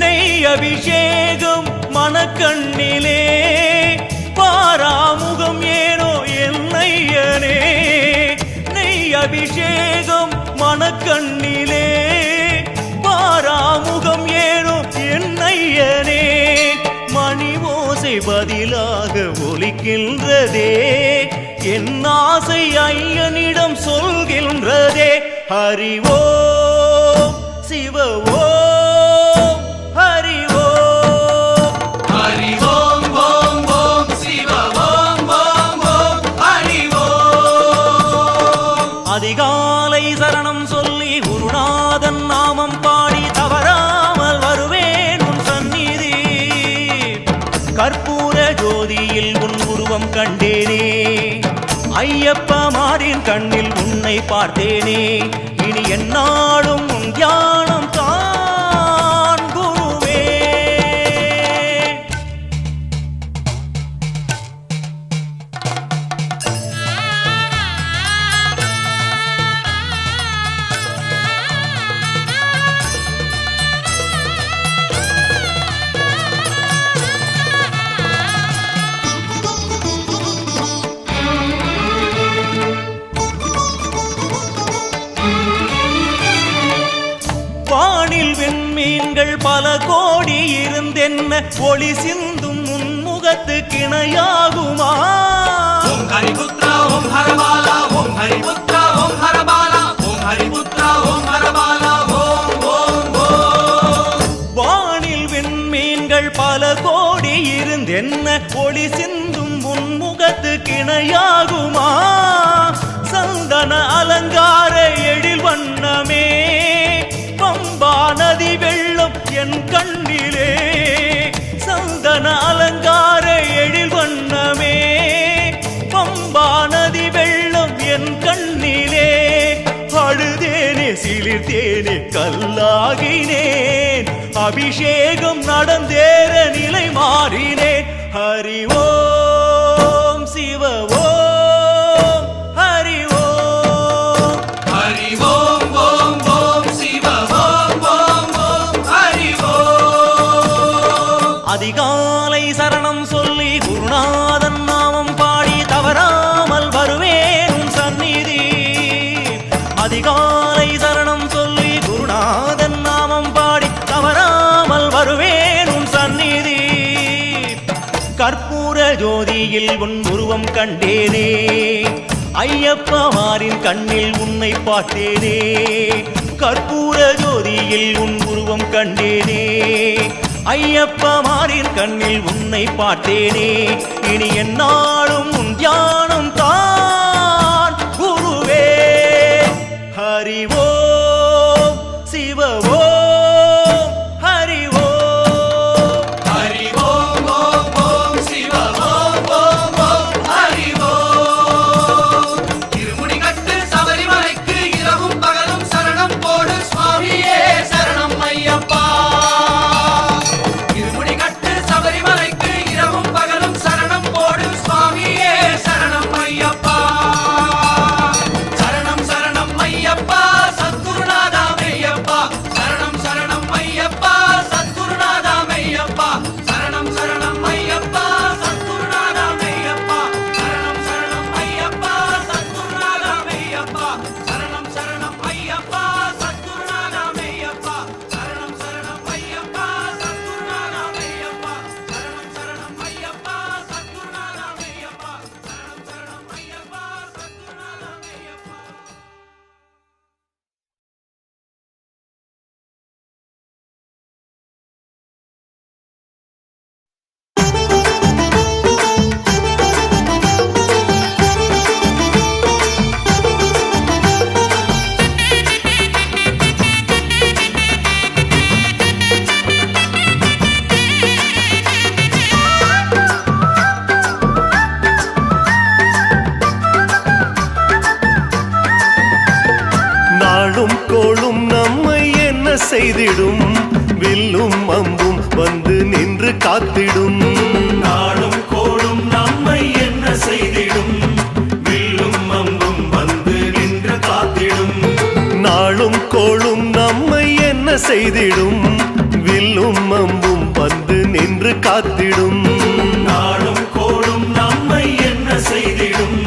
நெய் அபிஷேகம் மனக்கண்ணிலே பாராமுகம் ஏனோ என்னையனே நெய் அபிஷேகம் மனக்கண்ணிலே பாராமுகம் ஏனோ என்னையனே மணி ஓசை பதிலாக ஒலிக்கின்றதே என் ஆசை ஐயனிடம் சொல்கின்றதே ஹரி ஓம் சிவ ஓம் ஹரி ஓம் ஹரி ஓம் ஓம் ஓம் சிவ ஓம் ஓம் ஓம் ஹரி ஓம் அதிகாலை சரணம் சொல்லி குருநாதன் நாமம் பாடி தவறாமல் வருவேன் உன் சந்நிதி கற்பூர ஜோதியில் உன் உருவம் கண்டே கண்டேனே ஐயப்ப மாறின் கண்ணில் உன்னை பார்த்தேனே இனி என்னாலும் உன் தியானம் தான் குருவே. வானில் விண்மீன்கள் பல கோடி இருந்தென்ன ஒளி சிந்தும் முன்முகத்து கிணையாகுமா? ஓம் ஹரிபுத்ரா ஓம் ஹரபாலா ஓம் ஹரிபுத்ரா ஓம் ஹரபாலா ஓம் ஹரிபுத்ரா ஓம் ஹரபாலா ஓம் ஓம் ஓம். வானில் விண்மீன்கள் பல கோடி இருந்தென்ன ஒளி சிந்தும் முன்முகத்து கிணையாகுமா? சந்தன அலங்கார எழில் வண்ணமே பம்பா நதி வெள்ளம் என் கண்ணிலே. சந்தன அலங்கார எழில் வண்ணமே பம்பா நதி வெள்ளம் என் கண்ணிலே. அழுதேனே சிலிர்த்தேனே கல்லாகினேன் அபிஷேகம் நடந்தேற நிலை மாறினேன். ஹரி ஓம் சிவ ஓம் ஹரி ஓம். ஹரி ஓம் ஓம் ஓம் சிவ ஓம் ஓம் ஓம் ஹரி ஓம். அதிகாலை சரணம் சொல்லி குருநாதன் நாமம் பாடி தவறாமல் வருவேன் உன் சந்நிதி. அதிகாலை சரணம் சொல்லி குருநாதன் நாமம் பாடி தவறாமல் வருவேன் உன் சந்நிதி. கற்பூர ஜோதியில் உன் உருவம் கண்டேனே ஐயப்பமாரின் கண்ணில் உன்னை பார்த்தேனே. கற்பூர ஜோதியில் உன் உருவம் கண்டேனே ஐயப்பமாரின் கண்ணில் உன்னை பார்த்தேனே இனி என்னாலும் உன் தியானம் தான் குருவே. ஹரி ஓம் சிவ ஓம் ஹரி ஓம். ஹரி ஓம் ஓம் ஓம் சிவ ஓம் ஓம் ஓம் ஹரி ஓம். இருமுடி கட்டு சபரிமலைக்கு இரவும் பகலும் சரணம் போடு சுவாமியே சரணம் ஐயப்பா. இருமுடி கட்டு சபரிமலைக்கு இரவும் பகலும் சரணம் போடு சுவாமியே சரணம் ஐயப்பா. சரணம் சரணம் ஐயப்பா சத்குருநாதா மெய்யப்பா. சரணம் சரணம் ஐயப்பா சத்குருநாதா மெய்யப்பா. சரணம் சரணம் ஐயப்பா சத்குருநாதா மெய்யப்பா. சரணம் சரணம் ஐயப்பா சத்குருநாதா மெய்யப்பா. சரணம் சரணம் ஐயப்பா சத்குருநாதா மெய்யப்பா. சரணம் சரணம் ஐயப்பா சத்குருநாதா மெய்யப்பா. சரணம் சரணம் ஐயப்பா சத்குருநாதா மெய்யப்பா. சரணம் சரணம் ஐயப்பா சத்குருநாதா மெய்யப்பா. நாளும் கோளும் நம்மை என்ன செய்திடும் வில்லும் அம்பும் வந்து நின்று காத்திடும். நாளும் கோளும் நம்மை என்ன செய்திடும் வில்லும் அம்பும் வந்து நின்று காத்திடும். நாளும் கோளும் நம்மை என்ன செய்திடும் வில்லும் அம்பும் வந்து நின்று காத்திடும். நாளும் கோளும் நம்மை என்ன செய்திடும்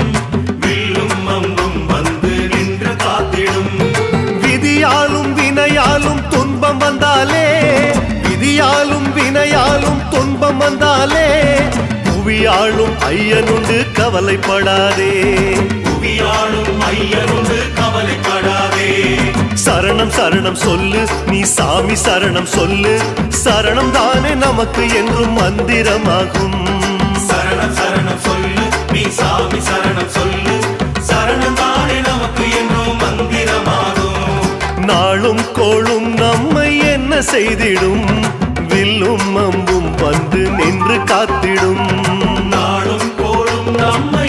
வில்லும் அம்பும் வந்து நின்று காத்திடும். விதியாலும் வினையாலும் துன்பம் வந்தாலே விதியாலும் வினையாலும் துன்பம் வந்தாலே புவியாளும் ஐயனுண்டு கவலைப்படாதே. புவியாளும் ஐயனுண்டு கவலைப்படாதே. சரணம் சரணம் சொல்லு நீ சாமி சரணம் சொல்லு. சரணம் தானே நமக்கு என்றும் மந்திரமாகும். சரணம் சரணம் சொல்லு நீ சாமி சரணம் சொல்லு. சரணம் தானே நமக்கு என்றும் மந்திரமாகும். நாளும் கோளும் நம்மை என்ன செய்திடும் வில்லும் அம்பும் வந்து நின்று காத்திடும். நாளும் கோளும் நம்மை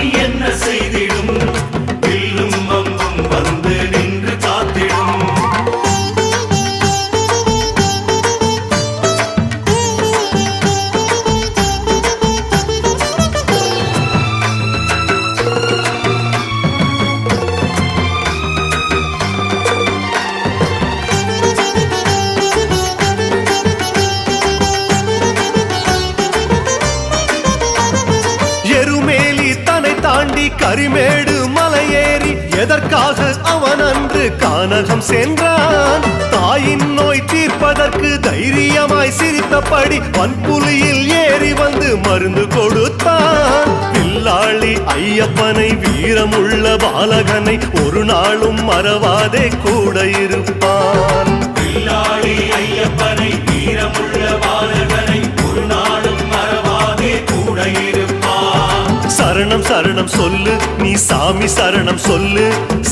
கரிமேடு மலையேறி எதற்காக அவன் அன்று கானகம் சென்றான்? தாயின் நோய் தீர்ப்பதற்கு தைரியமாய் சிரித்தபடி வன்புலியில் ஏறி வந்து மருந்து கொடுத்தான். பில்லாளி ஐயப்பனை, வீரமுள்ள பாலகனை ஒரு நாளும் மறவாதே கூட இருப்பான். பில்லாளி ஐயப்பனை, வீரமுள்ள பாலகனை ஒரு நாளும் மறவாதே கூட இருப்பான். சரணம் சரணம் சொல்லு நீ சாமி, சரணம் சொல்லு.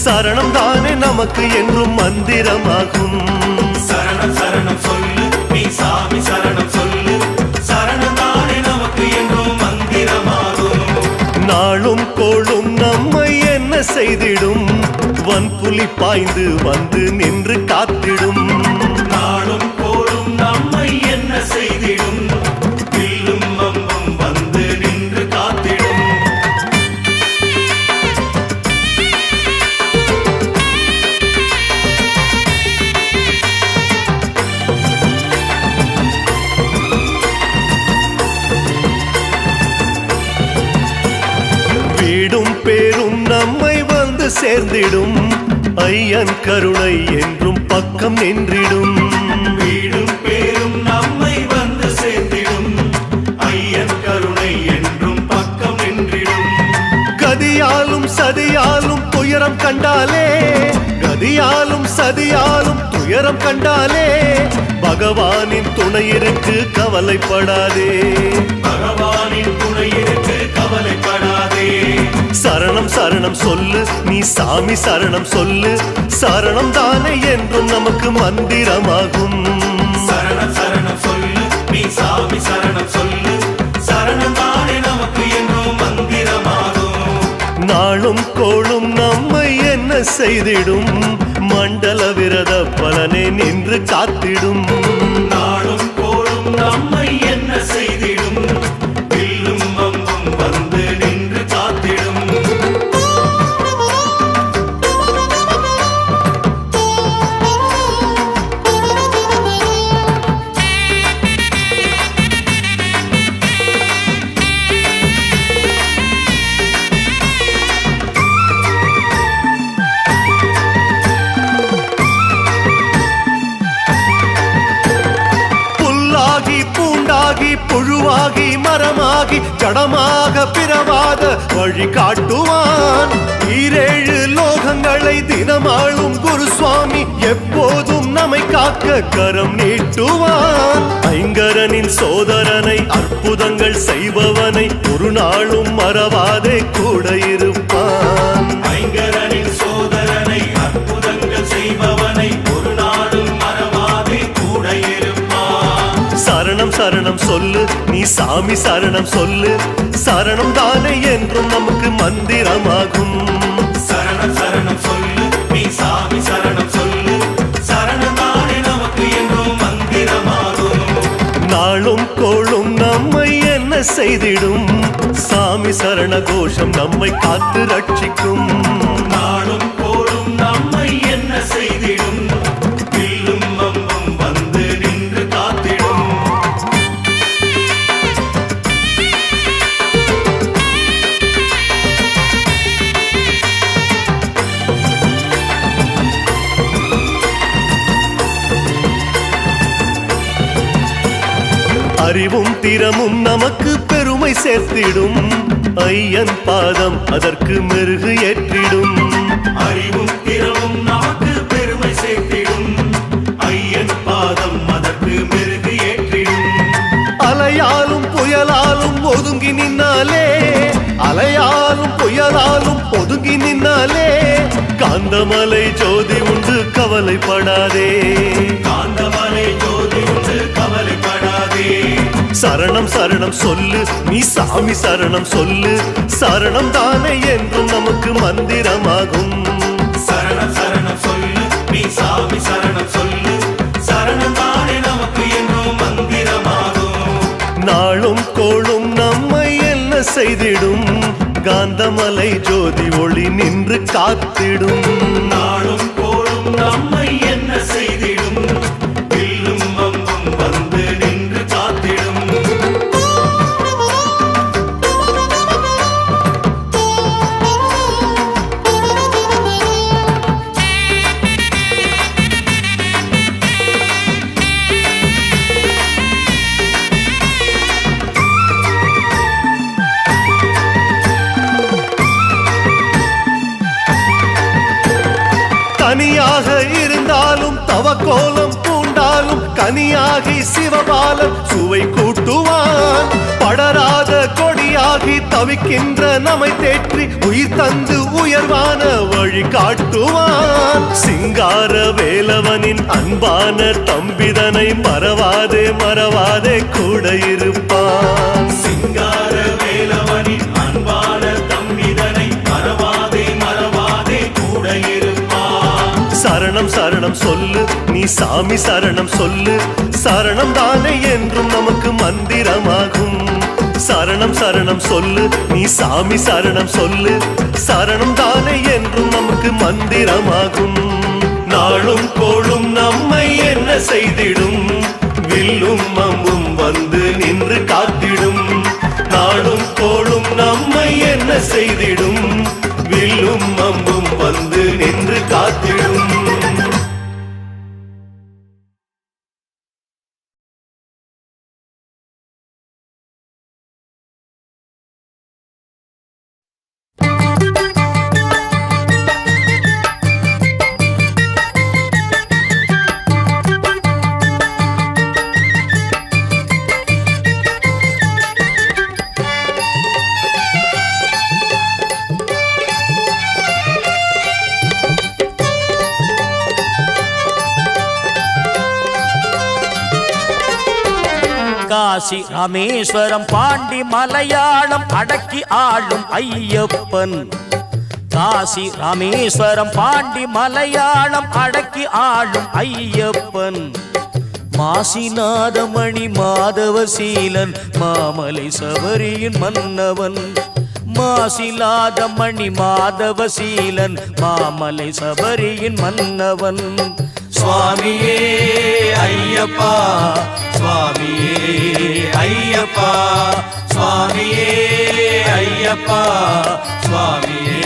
சரணம் தானே நமக்கு என்றும் மந்திரமாகும். சரணம் சரணம் சொல்லு நீ சாமி, சரணம் சொல்லு. சரணம் தானே நமக்கு என்றும் மந்திரமாகும். நாளும் கோளும் நம்மை என்ன செய்திடும்? வன்புலி பாய்ந்து வந்து நின்று காத்திடும். நாளும் கோளும் நம்மை என்ன செய்திடும்? வில்லும் அம்பும் வந்து நின்று காத்திடும். வீடும் பேரும் நம்மை வந்து சேர்ந்திடும். ஐயன் கருணை என்றும் பக்கம் நின்றிடும். வீடும் பேரும் நம்மை வந்து சேர்ந்திடும். ஐயன் கருணை என்றும் பக்கம் நின்றிடும். கதியாலும் சதியாலும் துயரம் கண்டாலே, கதியாலும் சதியாலும் துயரம் கண்டாலே, பகவானின் துணை இருக்கு கவலைப்படாதே. பகவானின் துணை இருக்கு கவலைப்படாதே. சரணம் சரணம் சொல்லு நீ சாமி, சரணம் சொல்லு. சரணம் தானே என்றும் நமக்கு மந்திரமாகும். சரணம் சரணம் சொல்லு நீ சாமி, சரணம் சொல்லு. சரணம் தானே நமக்கு என்றும் மந்திரமாகும். நாளும் கோளும் நம்மை என்ன செய்திடும்? மண்டல விரத பலனே நின்று காத்திடும். நாளும் கோளும் நம்மை என்ன செய்திடும்? வில்லும் அம்பும் வந்து நின்று காத்திடும். புல்லாகி பூண்டாகி புழுவாகி மரமாகி ஜடமாக பிறவாத வழி காட்டுவான். ஈரேழு லோகங்களை தினமாளும் குரு சுவாமி எப்போதும் நம்மை காக்க கரம் நீட்டுவான். ஐங்கரனின் சோதரனை, அற்புதங்கள் செய்பவனை ஒரு நாளும் மறவாதே கூட இருப்பான். ஐங்கரனின் சோதரனை, அற்புதங்கள் செய்பவனை ஒரு நாளும் மறவாதே கூட இருப்பான். சரணம் சரணம் சொல்லு நீ சாமி, சரணம் சொல்லு. சரணம் தானே என்றும் நமக்கு மந்திரமாகும். சரணம் சரணம் சொல்லு நீ சாமி, சரணம் சொல்லு. சரணம் தானே நமக்கு என்றும் மந்திரமாகும். நாளும் கோளும் நம்மை என்ன செய்திடும்? சாமி சரண கோஷம் நம்மை காத்து ரட்சிக்கும். நாளும் கோளும் நம்மை என்ன செய்திடும்? வில்லும் அம்பும் வந்து நின்று காத்திடும். அறிவும் திறமும் நமக்கு பெருமை சேர்த்திடும். ஐயன் பாதம் அதற்கு மெருகு ஏற்றிடும். அறிவும் திறமும் நமக்கு பெருமை சேர்த்திடும். ஐயன் பாதம் அதற்கு மெருகு ஏற்றிடும். அலையாலும் புயலாலும் ஒதுங்கி நின்னாலே, அலையாலும் புயலாலும் ஒதுங்கி நின்னாலே, காந்தமலை ஜோதி உண்டு கவலைப்படாதே. காந்தமலை ஜோதி உண்டு கவலைப்படாதே. சரணம் சரணம் சொல்லு நீ சாமி, சரணம் சொல்லு. சரணம் தானே என்றும் நமக்கு மந்திரமாகும். சரணம் சரணம் சொல்லு நீ சாமி, சரணம் சொல்லு. சரணம் தானே நமக்கு என்றும் மந்திரமாகும். நாளும் கோளும் நம்மை என்ன செய்திடும்? காந்தமலை ஜோதி ஒளி நின்று காத்திடும். நாளும் கோளும் நம்மை என்ன செய்திடும்? வில்லும் அம்பும் வந்து நின்று காத்திடும். கனியாக இருந்தாலும் தவக்கோலம் பூண்டாலும் கனியாகி சிவபாலன் சுவை கூட்டுவான். படராத கொடியாகி தவிக்கின்ற நம்மை தேற்றி உயிர் தந்து உயர்வான வழி காட்டுவான். சிங்கார வேலவனின் அன்பான தம்பிதனை மறவாதே மறவாதே கூட இருப்பான். சிங்கார வேலவனின் அன்பான தம்பிதனை மறவாதே மறவாதே கூட இருப்பான். சரணம் சரணம் சொல்லு நீ சாமி சரணம் சொல்லு, சரணம் தானே என்றும் நமக்கு மந்திரமாகும். சரணம் சரணம் சொல்லு நீ சாமி சரணம் சொல்லு, சரணம் தானே என்றும் நமக்கு மந்திரமாகும். நாளும் கோளும் நம்மை என்ன செய்திடும், வில்லும் அம்பும் வந்து நின்று காத்திடும். நாளும் கோளும் நம்மை என்ன செய்திடும், வில்லும் அம்பும் வந்து நின்று காத்திடும். காசி ராமேஸ்வரம் பாண்டி மலையாளம் அடக்கி ஆளும் ஐயப்பன். காசி ராமேஸ்வரம் பாண்டி மலையாளம் அடக்கி ஆளும் ஐயப்பன். மாசிநாதமணி மாதவசீலன் மாமலை சபரியின் மன்னவன். மாசிலாதமணி மாதவசீலன் மாமலை சபரியின் மன்னவன். சுவாமியே ஐயப்பா சுவாமியே ஐயப்பா சுவாமியே ஐயப்பா சுவாமியே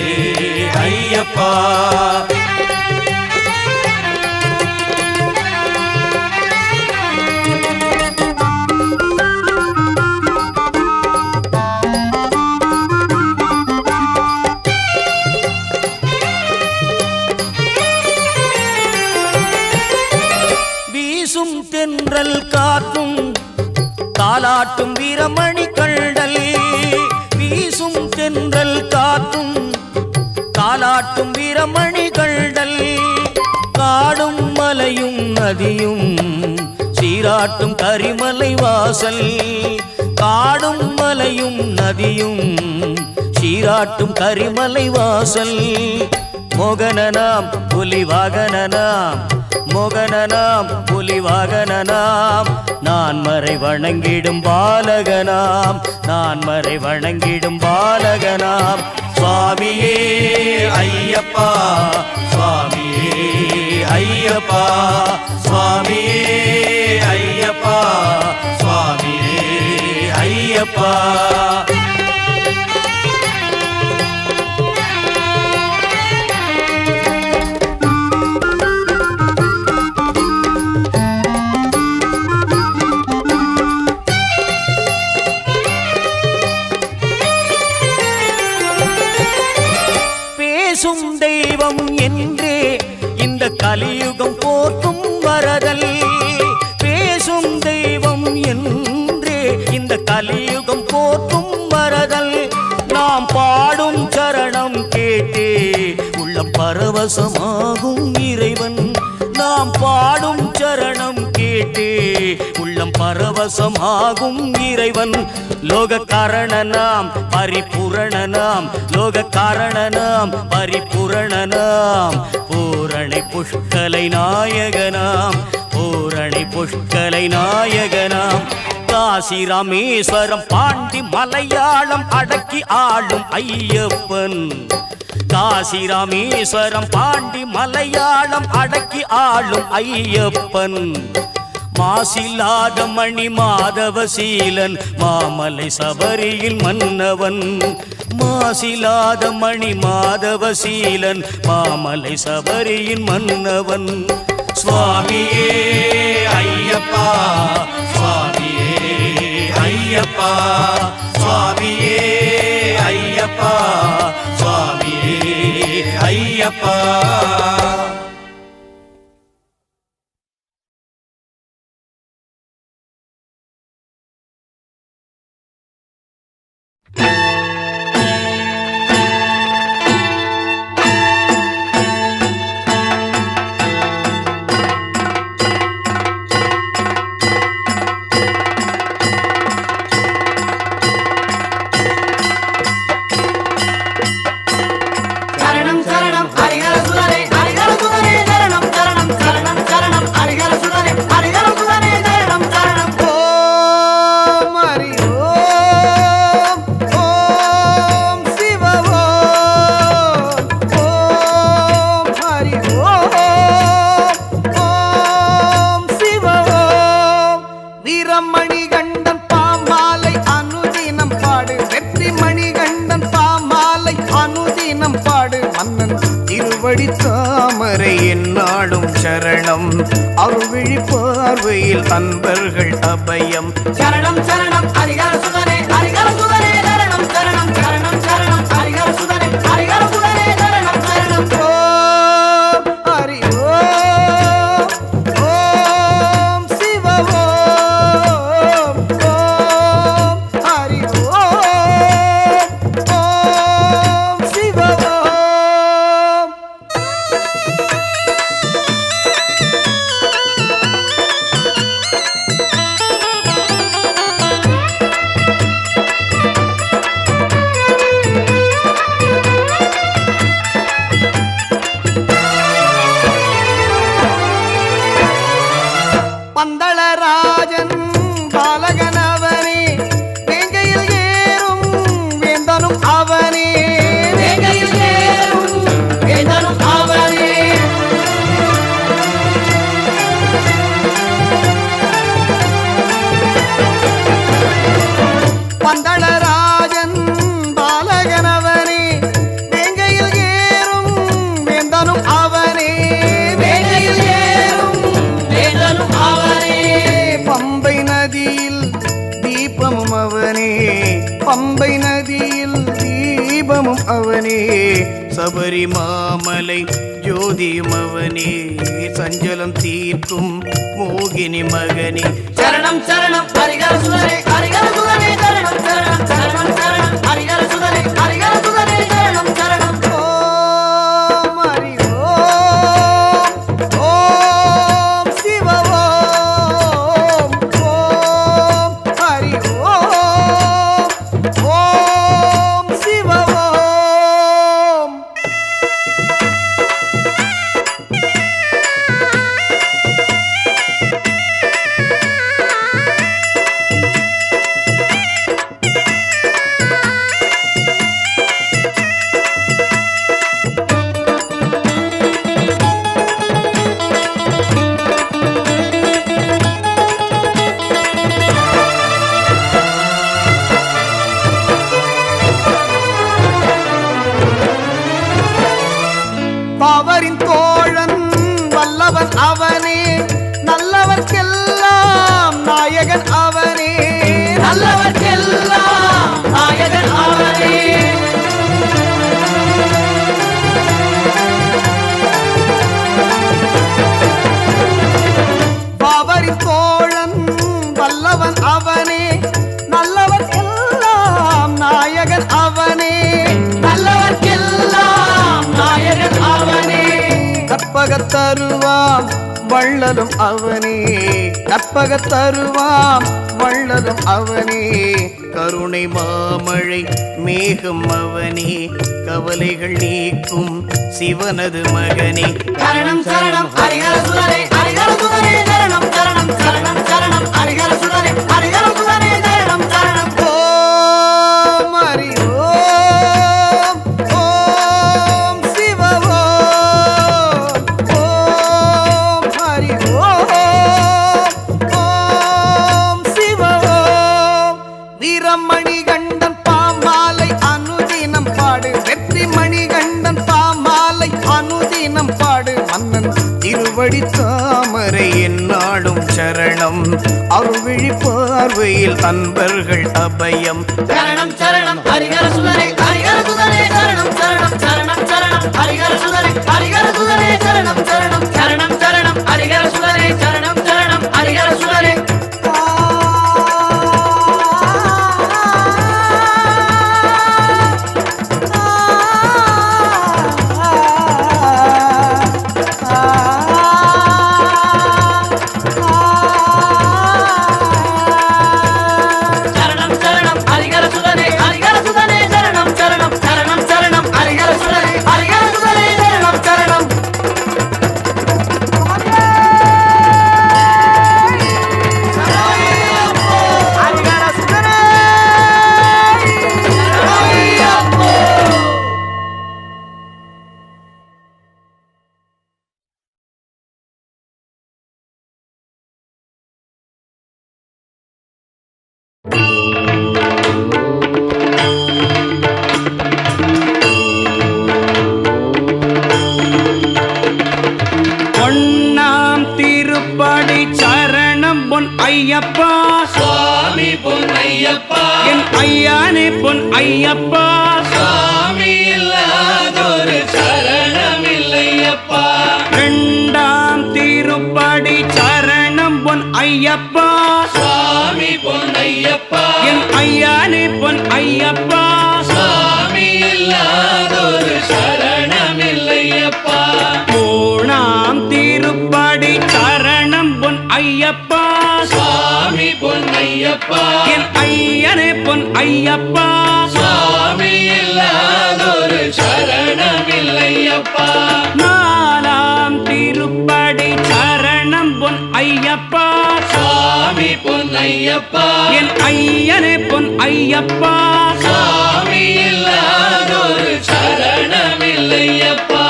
ஐயப்பா. வீசும் தென்றல் காற்றும் தாலாட்டும் வீரமணி கண்டல். வீசும் தென்றல் காற்றும் தாலாட்டும் வீரமணி கண்டல். காடும் மலையும் நதியும் சீராட்டும் கரிமலை வாசல். காடும் மலையும் நதியும் சீராட்டும் கரிமலை வாசல். மோகனனாம் புலிவாகனனாம் மோகனனாம் புலிவாகனனாம். நான் மறை வணங்கிடும் பாலகனாம் நான் மறை வணங்கிடும் பாலகனாம். சுவாமியே ஐயப்பா சுவாமியே ஐயப்பா சுவாமியே ஐயப்பா சுவாமியே ஐயப்பா. பேசும் தெய்வம் என்றே இந்த கலியுகம் போற்றும் வரதல். பேசும் தெய்வம் என்றே இந்த கலியுகம் போற்றும் வரதல். நாம் பாடும் சரணம் கேட்டே உள்ளம் பரவசமாகும் இறைவன். நாம் பாடும் சரணம் கேட்டே உள்ளம் பரவசமாகும் இறைவன். லோக காரணனாம் பரிபூரணனாம் லோக காரணனாம் பரிபூரணனாம். பூரணை புஷ்கலை நாயகனாம் பூரணை புஷ்கலை நாயகனாம். காசி ராமேஸ்வரம் பாண்டி மலையாளம் அடக்கி ஆளும் ஐயப்பன். காசி ராமேஸ்வரம் பாண்டி மலையாளம் அடக்கி ஆளும் ஐயப்பன். மாசில்லாத மணி மாதவசீலன் மாமலை சபரியில் மன்னவன். மாசில்லாத மணி மாதவசீலன் மாமலை சபரியின் மன்னவன். சுவாமியே ஐயப்பா சுவாமியே ஐயப்பா சுவாமியே ஐயப்பா சுவாமியே ஐயப்பா. திருவடி தாமரை என்னாடும் சரணம் அருள்விழி பார்வையில் அன்பர்கள் அபயம் சரணம் சரணம் ஹரிஹர சுதனே ஹரிஹர சுதனே சரணம் சரணம் சரணம் சரணம் ஹரிஹர சுதனே ஹரிஹர சுதனே சரணம் சரணம் ஓம் ஹரி ஓம் ஓம் சிவ ஓம் ஓம் ஹரி ஓம் ஓம் சிவ ஓம் பந்தளராஜன் பாலகனவனே வேங்கையில் ஏறும் வேந்தனும் அவனே வேங்கையில் ஏறும் வேந்தனும் அவனே பந்தளராஜன் பாலகனவனே வேங்கையில் ஏறும் வேந்தனும் அவனே வேங்கையில் ஏறும் வேந்தனும் அவனே பம்பை நதியில் தீபமும் அவனே பம்பை நதியில் தீபமும் அவனே சபரிமாமலை ஜோதியும் அவனே சஞ்சலம் தீர்க்கும் மோகினி மகனே சரணம் சரணம் ஹரிஹர சுதனே ஹரிஹர சுதனே சரணம் சரணம் சரணம் சரணம் ஹரிஹர சுதனே ஹரிஹர சுதனே சரணம் சரணம் ஓம் ஹரி ஓம் ஓம் சிவ ஓம் ஓம் ஹரி ஓம் ஓம் சிவ ஓம் பாவரின் தோழன் வல்லவன் அவனே நல்லவர்க்கெல்லாம் நாயகன் அவனே நல்லவர்க்கெல்லாம் நாயகன் அவனே பாவரின் தோழன் வல்லவன் அவனே நல்லவர்க்கெல்லாம் நாயகன் அவனே நல்லவர்க்கெல்லாம் நாயகன் அவனே கற்பகத் தருவாம் வள்ளலும் அவனே கற்பகத் தருவாம் வள்ளலும் அவனே கருணை மாமழை மேகம் அவனே கவலைகள் நீக்கும் சிவனது மகனே சரணம் சரணம் ஹரிஹர சுதனே ஹரிஹர சுதனே சரணம் சரணம் சரணம் சரணம் ஹரிஹர சுதனே ஹரிஹர சுதனே சரணம் சரணம் ஓம் ஹரி ஓம் ஓம் சிவ ஓம் ஓம் ஹரி ஓம் ஓம் சிவ ஓம் வீரமணிகண்டன் பாமாலை அனுதினம் பாடு வெற்றி மணிகண்டன் பாமாலை அனுதினம் பாடு மன்னன் திருவடி தாமரை என்னாடும் சரணம் அருள்விழி பார்வையில் அன்பர்கள் அபயம் சரணம் சரணம் ஹரிஹர சுதனே ஹரிஹர சுதனே சரணம் சரணம் சரணம் சரணம் ஹரிஹர சுதனே ஹரிஹர சுதனே சரணம் சரணம் சரணம் சரணம் ஹரிஹர சுதனே சரணம் சரணம் ஹரிஹர சுதனே சரணம் சரணம் ஹரிஹர சுதனே ஹரிஹர சுதனே சரணம் சரணம் சரணம் சரணம் ஐயப்பா சுவாமி பொன்னையப்பா என் ஐயானே பொன் ஐயப்பா சாமி இல்லாதொரு சரணம் இல்லையப்பா இரண்டாம் திருப்படி சரணம் பொன் ஐயப்பா சுவாமி பொன்னையப்பா என் ஐயானே பொன் ஐயப்பா சாமி இல்லாதொரு சரணம் இல்லையப்பா மூணாம் திருப்படி சரணம் பொன் ஐயப்பா சுவாமி பொன்னையப்பா என் ஐயனே பொன் ஐயப்பா சுவாமி இல்லாதொரு சரணம் இல்லையப்பா நாலாம் திருப்படி சரணம் பொன் ஐயப்பா சுவாமி பொன்னையப்பா என் ஐயனே பொன் ஐயப்பா சாமி இல்லாதொரு சரணம் இல்லையப்பா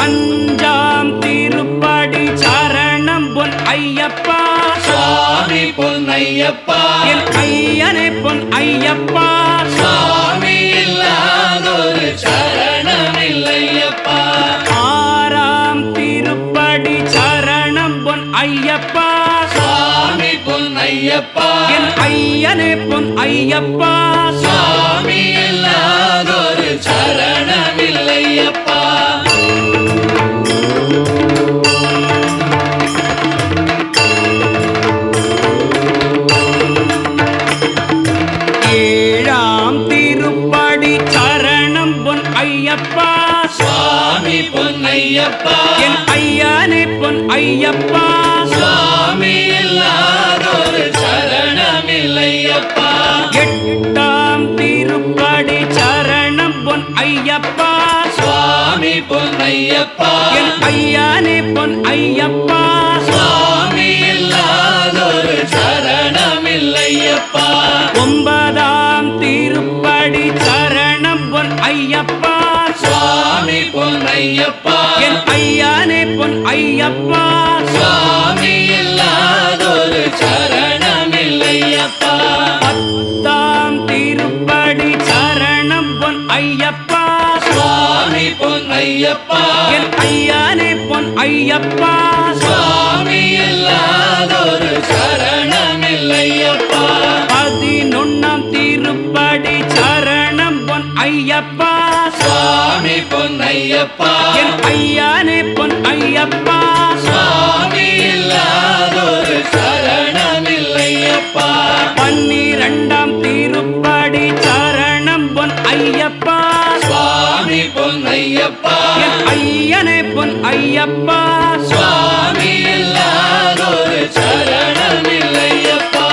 அஞ்சாம் திருப்படி சரணம் பொன் ஐயப்பா சுவாமி பொன்னையப்பா என் ஐயனே பொன் ஐயப்பா சாமி இல்லாதொரு சரணம் இல்லையப்பா ஆறாம் திருப்படி சரணம் பொன் ஐயப்பா சாமி பொன்னையப்பா என் ஐயனே பொன் ஐயப்பா சாமி இல்லாதொரு சரணம் இல்லையப்பா ஏழாம் திருப்படி சரணம் பொன் ஐயப்பா சுவாமி பொன்னையப்பா என் ஐயனே பொன் ஐயப்பா சாமி இல்லாதொரு சரணம் இல்லையப்பா எட்டாம் திருப்படி சரணம் பொன் ஐயப்பா சுவாமி பொன்னையப்பா என் ஐயனே பொன் ஐயப்பா சாமி இல்லாதொரு சரணம் இல்லையப்பா ஒன்பதாம் திருப்படி சரணம் பொன் ஐயப்பா சுவாமி பொன்னையப்பா என் ஐயனே பொன் ஐயப்பா சாமி இல்லாதொரு சரணம் இல்லையப்பா பத்தாம் திருப்படி சரணம் பொன் ஐயப்பா சுவாமி பொன்னையப்பா என் ஐயனே பொன் ஐயப்பா சாமி இல்லாதொரு சரணம் இல்லையப்பா பதினொன்னாம் திருப்படி சரணம் பொன் ஐயப்பா சாமி பொன்னையப்பா என் ஐயனே பொன் ஐயப்பா சாமி இல்லாதொரு சரணம் இல்லையப்பா பன்னிரண்டாம் திருப்படி சரணம் பொன் ஐயப்பா சுவாமி பொன்னையப்பா என் ஐயனே பொன் ஐயப்பா சுவாமி இல்லாதொரு சரணம் இல்லையப்பா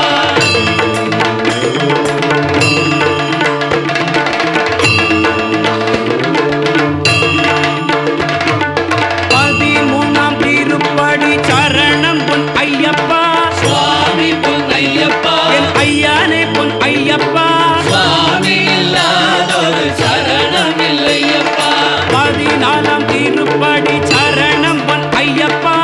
பதிமூணாம் திருப்படி சரணம் பொன் ஐயப்பா சுவாமி பொன்னையப்பா என் ஐயனே பொன் ஐயப்பா சுவாமி இல்லாதொரு சரணம் இல்லையப்பா பதினாலாம் திருப்படி சரணம் பொன் ஐயப்பா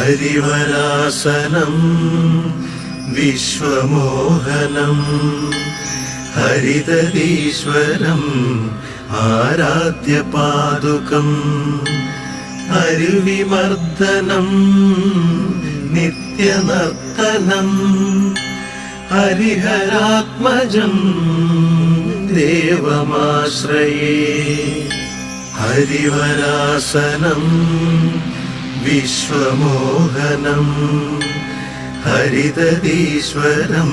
ഹരിവരാസനം വിശ്വമോഹനം ഹരിതരീശ്വരം ആരാധ്യപാദുകം അരുവിമർദ്ദനം നിത്യനർത്തനം ഹരിഹരാത്മജം ദേവമാശ്രയേ ഹരിവരാസനം വിശ്വമോഹനം ഹരിതരീശ്വരം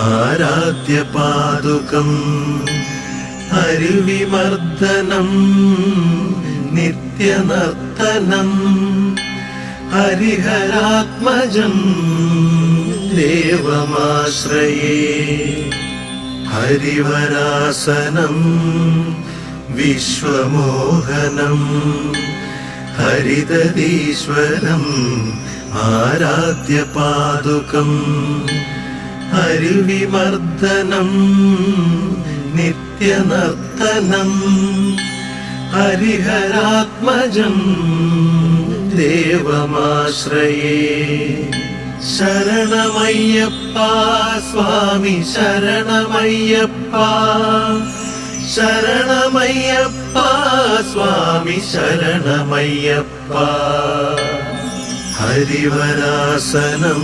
ആരാധ്യപാദുകം അരുവിമർദ്ദനം നിത്യനർത്തനം ഹരിഹരാത്മജം ദേവമാശ്രയേ ഹരിവരാസനം വിശ്വമോഹനം ഹരിതരീശ്വരം ആരാധ്യപാദുകം അരുവിമർദ്ദനം നിത്യനർത്തനം ഹരിഹരാത്മജം ദേവമാശ്രയേ ശരണമയ്യപ്പ സ്വാമി ശരണമയ്യപ്പ ശരണമയ്യപ്പ സ്വാമി ശരണമയ്യപ്പ ഹരിവരാസനം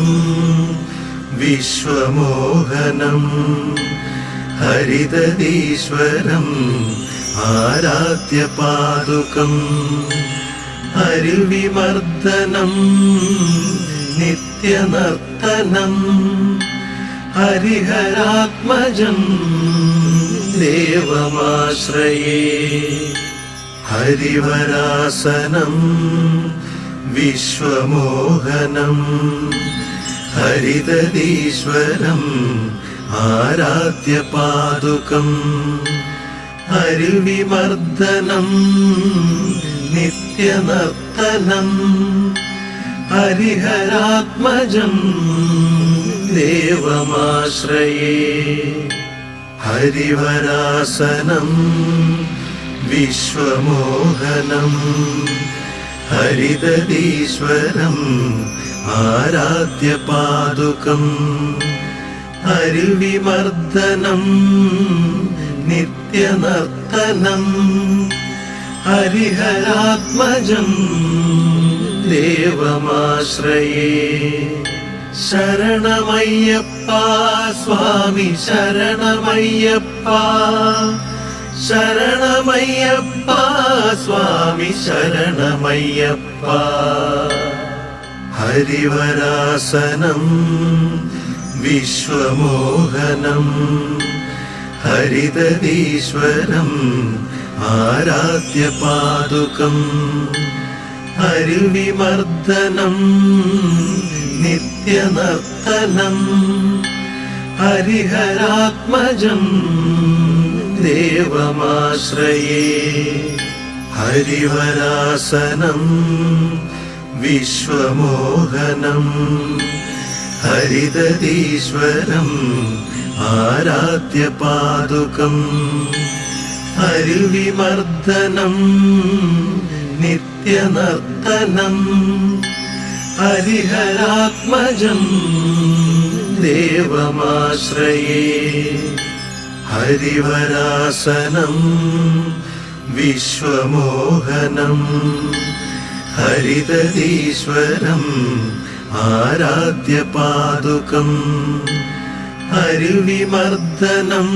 വിശ്വമോഹനം ഹരിതരീശ്വരം ആരാധ്യപാദുകം അരുവിമർദ്ദനം നിത്യനർത്തനം ഹരിഹരാത്മജം ദേവമാശ്രയേ ഹരിവരാസനം വിശ്വമോഹനം ഹരിതരീശ്വരം ആരാധ്യപാദുകം അരുവിമർദ്ദനം നിത്യനർത്തനം ഹരിഹരാത്മജം ദേവമാശ്രയേ ഹരിവരാസനം വിശ്വമോഹനം ഹരിതരീശ്വരം ആരാധ്യപാദുകം അരുവിമർദ്ദനം നിത്യനർത്തനം ഹരിഹരാത്മജം ദേവമാശ്രയേ ശരണമയ്യപ്പ സ്വാമി ശരണമയ്യപ്പ ശരണമയ്യപ്പ സ്വാമി ശരണമയ്യപ്പ ഹരിവരാസനം വിശ്വമോഹനം ഹരിതരീശ്വരം ആരാധ്യപാദുകം അരുവിമർദ്ദനം നിത്യനർത്തനം ഹരിഹരാത്മജം ദേവമാശ്രയേ ഹരിവരാസനം വിശ്വമോഹനം ഹരിതരീശ്വരം ആരാധ്യപാദുകം അരുവിമർദ്ദനം നിത്യനർത്തനം ഹരിഹരാത്മജം ദേവമാശ്രയേ ഹരിവരാസനം വിശ്വമോഹനം ഹരിതരീശ്വരം ആരാധ്യപാദുകം അരുവിമർദ്ദനം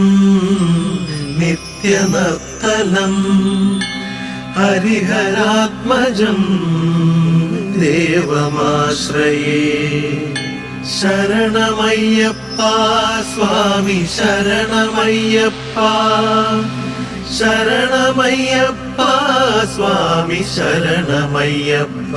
നിത്യനർത്തനം ഹരിഹരാത്മജം ദേവമാശ്രയേ ശരണമയ്യപ്പ സ്വാമി ശരണമയ്യപ്പ ശരണമയ്യപ്പ സ്വാമി ശരണമയ്യപ്പ